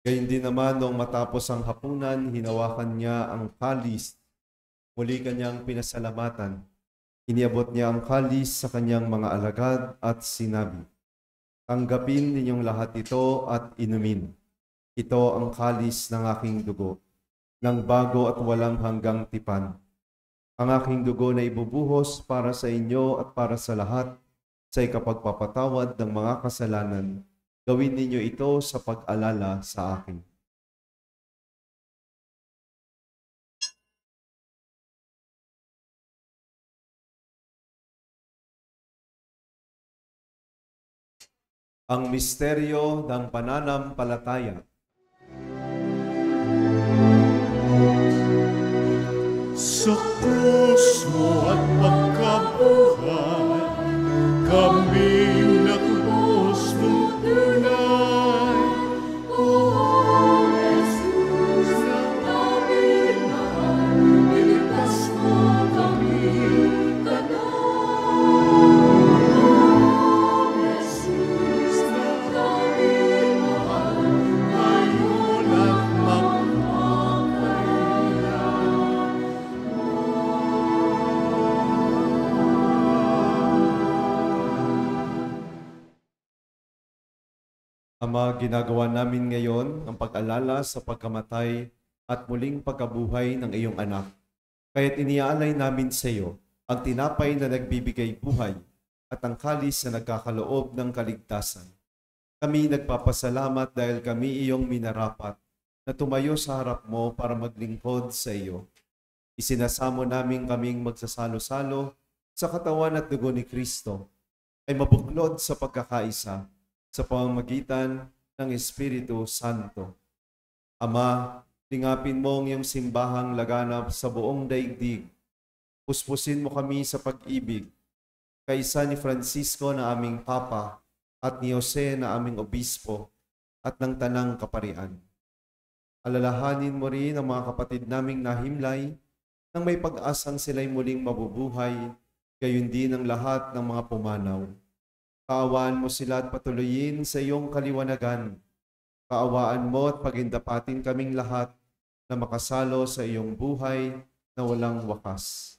Gayun din naman nung matapos ang hapunan, hinawakan niya ang kalis. Muli kanyang pinasalamatan. Iniabot niya ang kalis sa kanyang mga alagad at sinabi, "Tanggapin ninyong lahat ito at inumin. Ito ang kalis ng aking dugo, ng bago at walang hanggang tipan. Ang aking dugo na ibubuhos para sa inyo at para sa lahat sa ikapagpapatawad ng mga kasalanan. Gawin ninyo ito sa pag-alala sa akin." Ang misteryo ng pananampalataya. Sa krus mo at pagkabuhay, kami natubos mong tunay. O Jesus, na aming mahal, niligtas mo kami kanan. Jesus, na aming mahal, ngayon at magpapakailan. Ama, ginagawa namin ngayon ang pag-alala sa pagkamatay at muling pagkabuhay ng iyong anak. Kaya't iniaalay namin sa iyo ang tinapay na nagbibigay buhay at ang kalis na nagkakaloob ng kaligtasan. Kami nagpapasalamat dahil kami iyong minarapat na tumayo sa harap mo para maglingkod sa iyo. isinasamo namin kaming magsasalo-salo sa katawan at dugo ni Kristo ay mabuklod sa pagkakaisa sa pamamagitan ng Espiritu Santo. Ama, lingapin mo ang iyong simbahang laganap sa buong daigdig. Puspusin mo kami sa pag-ibig, kaisa ni Francisco na aming Papa at ni Jose na aming Obispo at ng Tanang Kaparian. Alalahanin mo rin ang mga kapatid naming nahimlay nang may pag-asang sila'y muling mabubuhay, gayon din ang lahat ng mga pumanaw. Kaawaan mo sila at patuloyin sa iyong kaliwanagan. Kaawaan mo at pagindapatin kaming lahat na makasalo sa iyong buhay na walang wakas.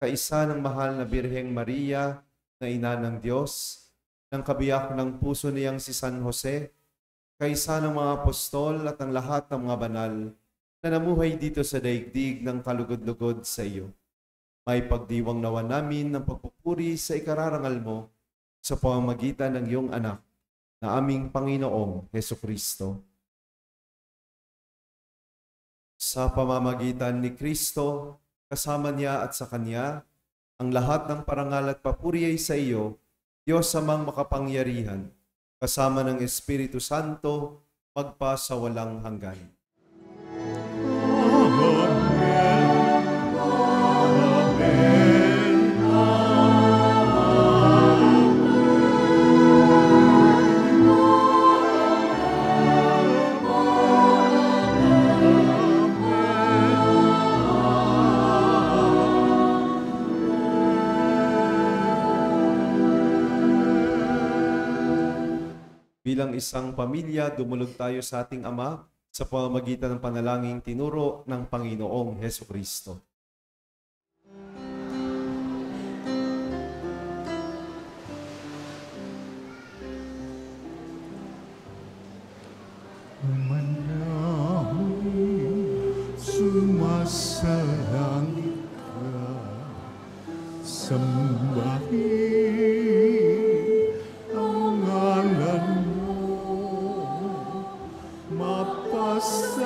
Kaisa ng mahal na Birheng Maria na ina ng Diyos, ng kabiyak ng puso niyang si San Jose, kaisa ng mga apostol at ang lahat ng mga banal na namuhay dito sa daigdig ng kalugod-lugod sa iyo. May pagdiwang nawa namin ng pagpupuri sa ikararangal mo sa pamamagitan ng iyong anak na aming Panginoong Hesukristo. Sa pamamagitan ni Kristo, kasama niya at sa Kanya, ang lahat ng parangal at papuri ay sa iyo, Diyos amang makapangyarihan, kasama ng Espiritu Santo, magpa sa walang hanggan. Bilang isang pamilya, dumulog tayo sa ating Ama sa pamamagitan ng panalangin tinuro ng Panginoong Hesukristo. Manahong sumasalangit ka, sambahin ang ngalan mo, mapasami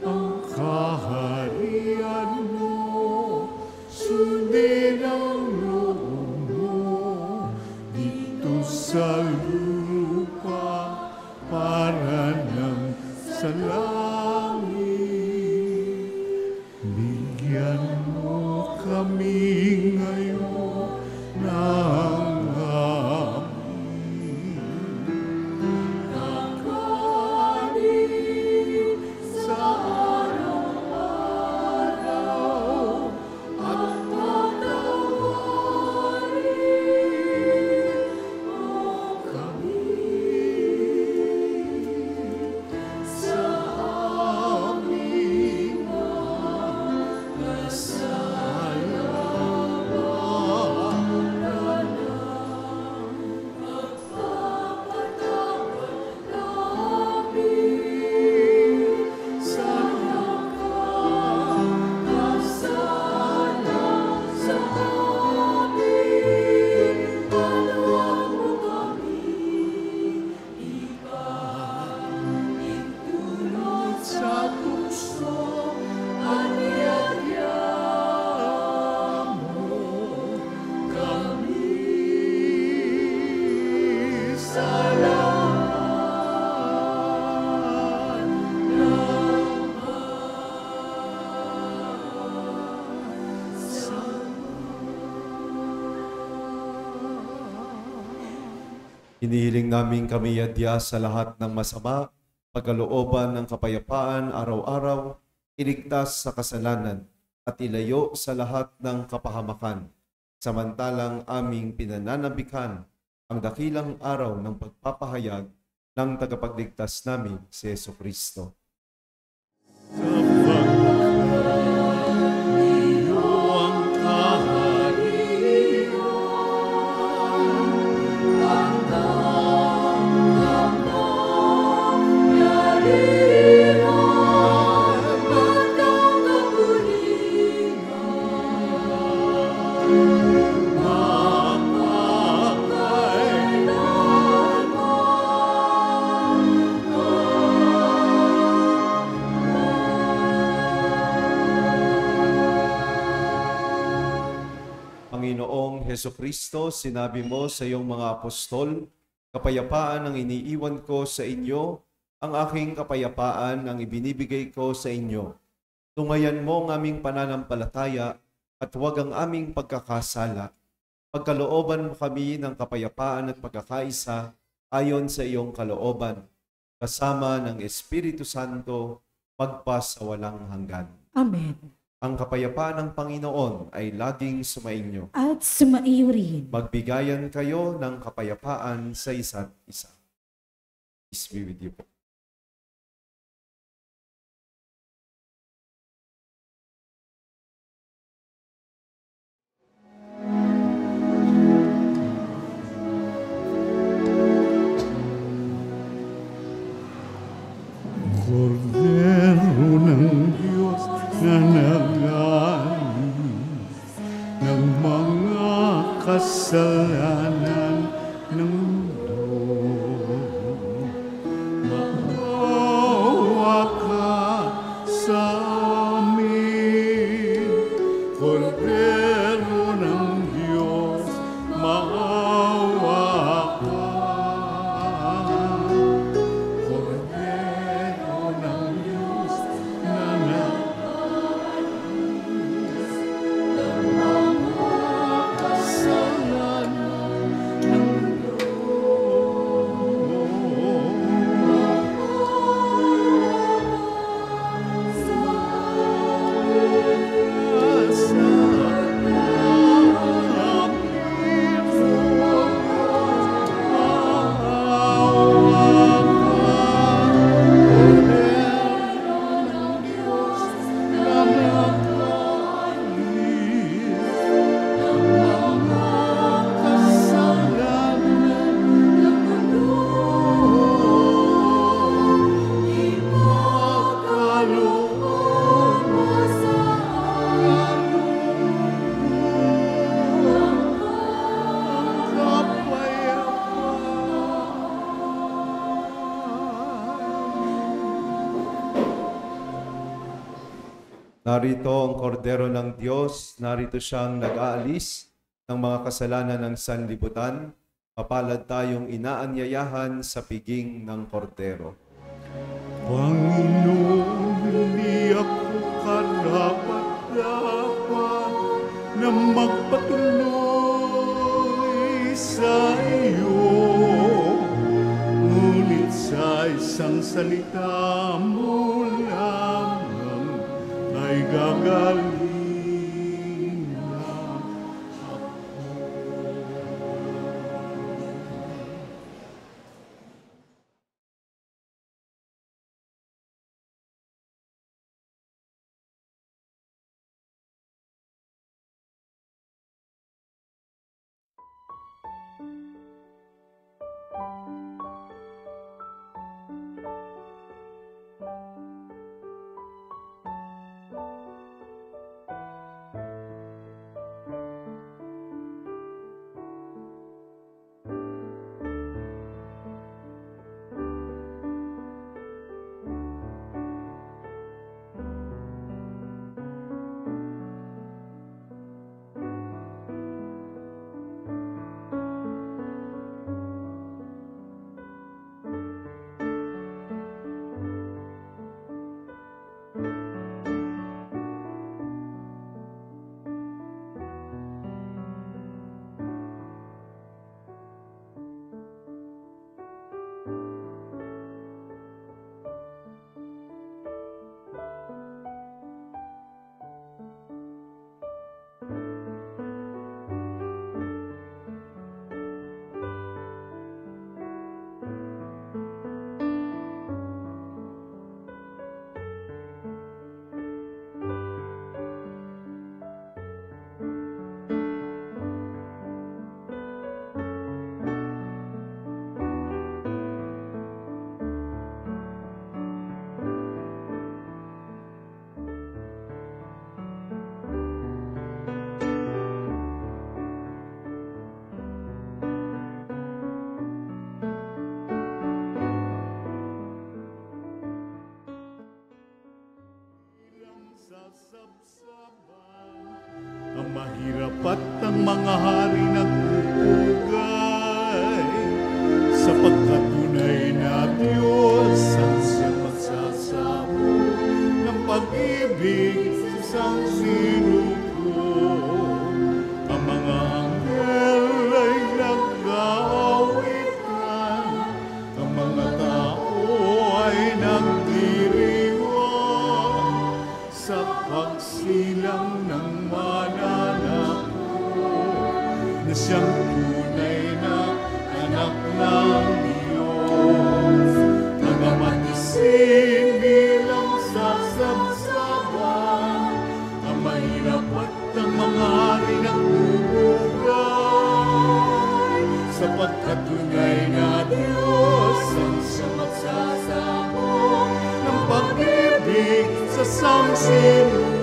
ang kaharian mo, sundin ang loob mo dito sa lupa para nang sa langit. Bigyan mo kami ngayon ng amin kakanin sa araw-araw at patawarin mo kami sa aming mga sa puso at iagyan mo kami sa lahat ng Hinihiling namin kami adya sa lahat ng masama, pagkalooban ng kapayapaan araw-araw, iligtas sa kasalanan, at ilayo sa lahat ng kapahamakan. Samantalang aming pinananabikan ang dakilang araw ng pagpapahayag ng tagapagligtas namin si Jesucristo. iyo ang kaharian at ang kapangyarihan at ang kapulihan magpakailanman. Panginoong Hesukristo, sinabi mo sa iyong mga apostol, kapayapaan ang iniiwan ko sa inyo, ang aking kapayapaan ang ibinibigay ko sa inyo. Tungayan mo ang aming pananampalataya at huwag ang aming pagkakasala. Pagkalooban mo kami ng kapayapaan at pagkakaisa ayon sa iyong kalooban, kasama ng Espiritu Santo, magpas sa walang hanggan. Amen. Ang kapayapaan ng Panginoon ay laging sumainyo. At sumaiyo rin. Magbigayan kayo ng kapayapaan sa isa't isa. Peace be with you po. Kordero ng Diyos na nagaling ng mga kasalanan ng mundo. Maawa ka sa amin, Kordero ng Diyos, maawa ka. Kordero ng Diyos na Narito ang kordero ng Diyos, narito siyang nag-aalis ng mga kasalanan ng sanlibutan. Mapalad tayong inaanyayahan sa piging ng kordero. Panginoon, hindi ako karapat-dapat na magpatuloy sa iyo. Ngunit sa isang salita mo lamang ay gagaling na ako. nag-uugay, sapagkat tunay na Diyos ang siyang magsasamo ng pag-ibig sa isang sinuko. Ang mga anghel ay nag-aawitan, ang mga tao ay nagdiriwang sa pagsilang ng mananako na siyang tunay na anak ng Diyos. Ang ama't isinilang sasabsaban, ang mahirap at ang mga hari nagugugay, sapagkat tunay na Diyos ang siyang magsasamo ng pag-ibig sa sangsinuko.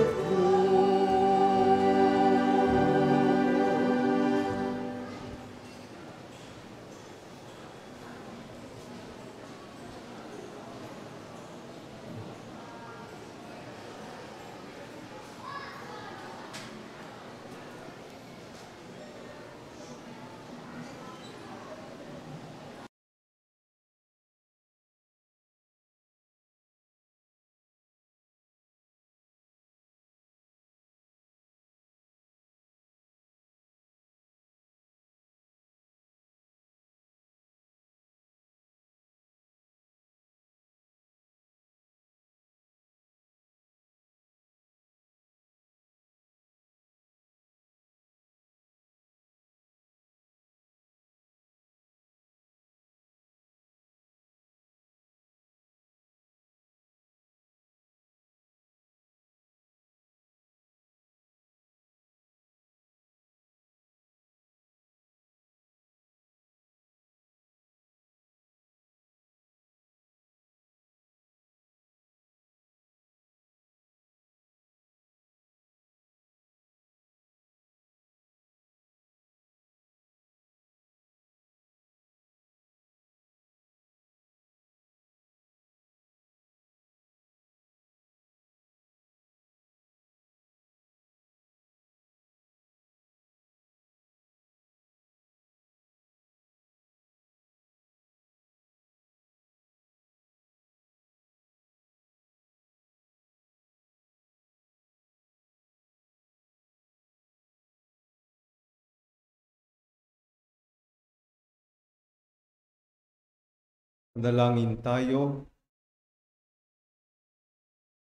Dalangin tayo.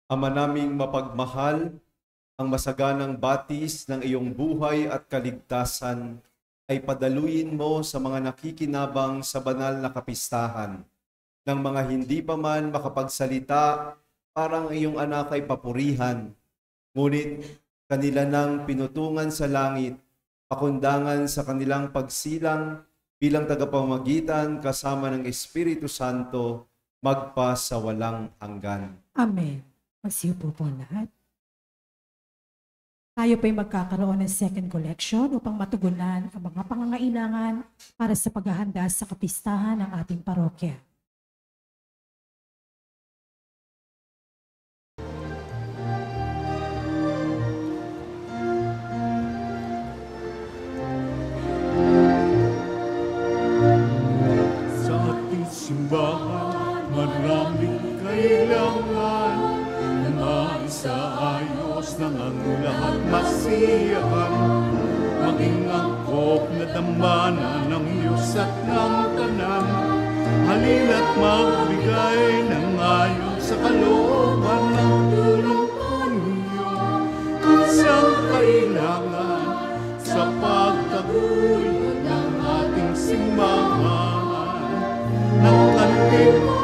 Ama naming mapagmahal, ang masaganang batis ng iyong buhay at kaligtasan ay padaluyin mo sa mga nakikinabang sa banal na kapistahan ng mga hindi pa man makapagsalita, parang iyong anak ay papurihan, ngunit kanila nang pinutungan sa langit, pakundangan sa kanilang pagsilang bilang tagapamagitan kasama ng Espiritu Santo, magpa sa walang hanggan. Amen. Magsiupo po ang lahat. Tayo po'y magkakaroon ng second collection upang matugunan ang mga pangangailangan para sa paghahanda sa kapistahan ng ating parokya. Sa ating simbahan, maraming kailangan na maisaayos ng ang lahat masiyahan. Maging angkop na dambana ng Diyos at ng tanan. Halina't magbigay ng ayon sa kalooban ng tulong ninyo. At siyang kailangan sa pagtaguy ng ating simbahan. Ng kanting ito,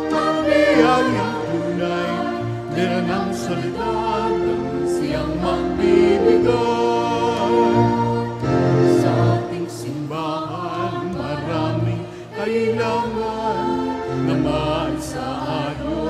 ang biyayang tunay, dira ng solidad ang siyang magbibigay. Sa ating simbahan, maraming kailangan na maisaayos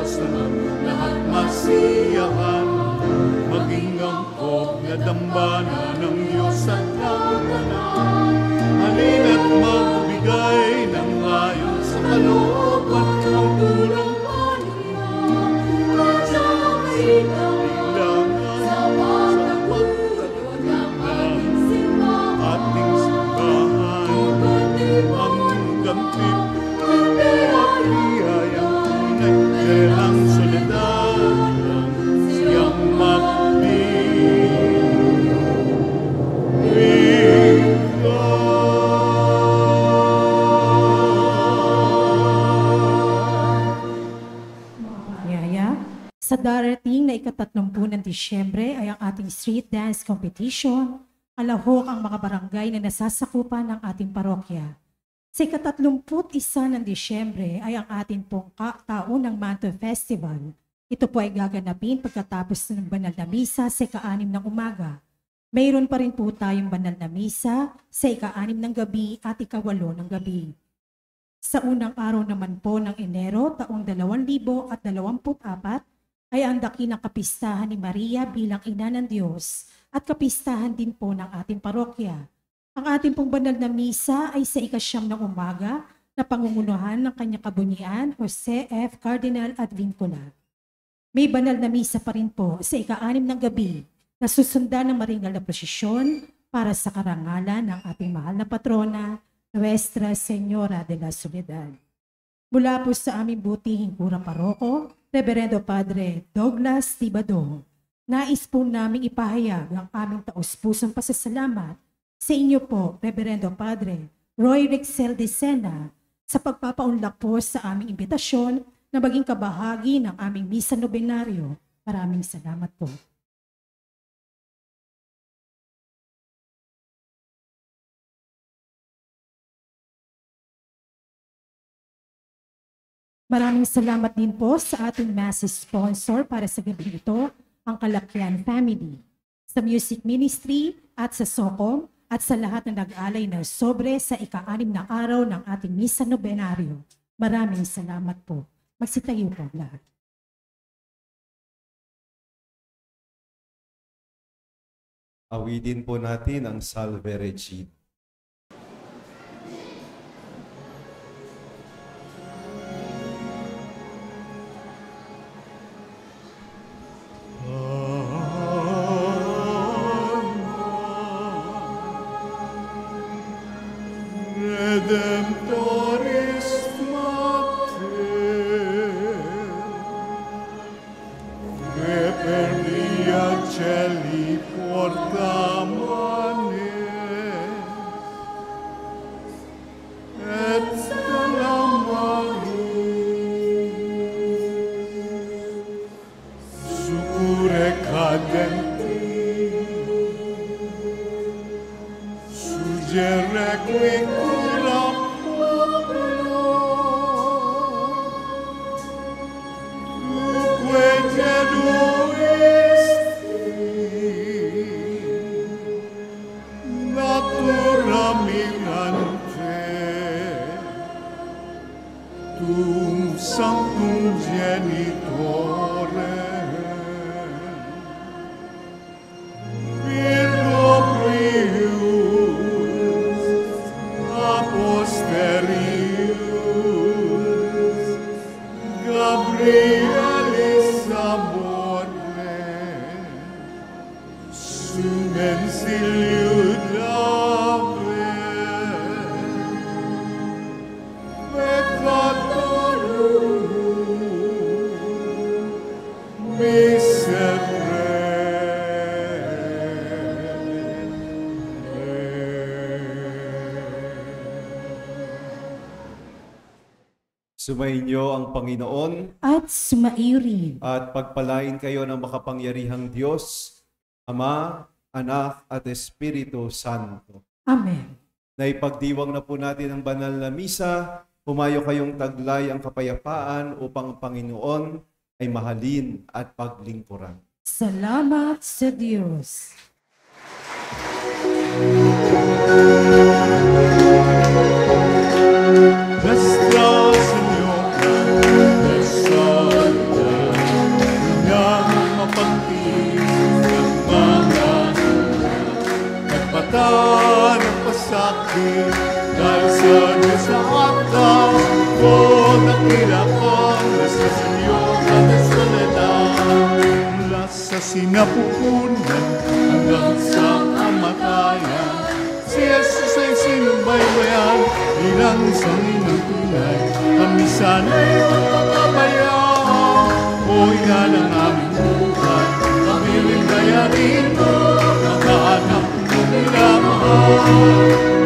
Sa darating na ika-30 ng Disyembre ay ang ating street dance competition. Alahok ang mga barangay na nasasakupan ng ating parokya. Sa ika-31 ng Disyembre ay ang ating pong taunang Manto Festival. Ito po ay gaganapin pagkatapos ng banal na misa sa ika-6 ng umaga. Mayroon pa rin po tayong banal na misa sa ika-6 ng gabi at ika-8 ng gabi. Sa unang araw naman po ng Enero taong 2024 ay ang dakilang kapistahan ni Maria bilang Ina ng Diyos at kapistahan din po ng ating parokya. Ang ating pong banal na misa ay sa ika-9 ng umaga na pangungunahan ng kanyang kabunyian, Jose F. Cardinal Advincula. May banal na misa pa rin po sa ika-6 ng gabi na susundan ng maringal na prosesyon para sa karangalan ng ating mahal na patrona, Nuestra Señora de la Soledad. Mula po sa aming butihing kurang paroko, Reverendo Padre Douglas Tibadong, nais po naming ipahayag ang aming taos-pusong pasasalamat sa inyo po, Reverendo Padre Roy Rexel de Sena, sa pagpapaunlak po sa aming imbitasyon na maging kabahagi ng aming misa nobenaryo. Maraming salamat po. Maraming salamat din po sa ating mass sponsor para sa gabi ito, ang Kalakyan Family, sa Music Ministry at sa Socom at sa lahat na nag-alay na sobre sa ika-6 na araw ng ating misa nobenaryo. Maraming salamat po. Magsitayo po lahat. Awidin po natin ang Salve Regina. Redemptoris Mater, que per via celi porta manes, et stella Maris, succurre cadenti, suggere qui Sanctum Genitore, Virgo prius, Aposterius, Gabrielis amore, Sumen Siliud Ave, Sumainyo ang Panginoon At sumairin. at pagpalain kayo ng makapangyarihang Diyos, Ama, Anak at Espiritu Santo. Amen. Naipagdiwang na po natin ang banal na misa, humayo kayong taglay ang kapayapaan upang ang Panginoon ay mahalin at paglingkuran. Salamat sa Diyos. Nuestra Señora de Salta, ng mapagtiis ng mga nagpatan ng pasakit, dahil sa Diyos na atas ko nakilakang Nuestra Señora de Soledad, mula sa sinapupunan hanggang sa kamatayan, si Jesus ay sinubaybayan bilang isang inang tunay. Kami sana'y makapabayaan, o ina ng aming buhay. Kami rin bayarin mo, mga anak mo nila mahal.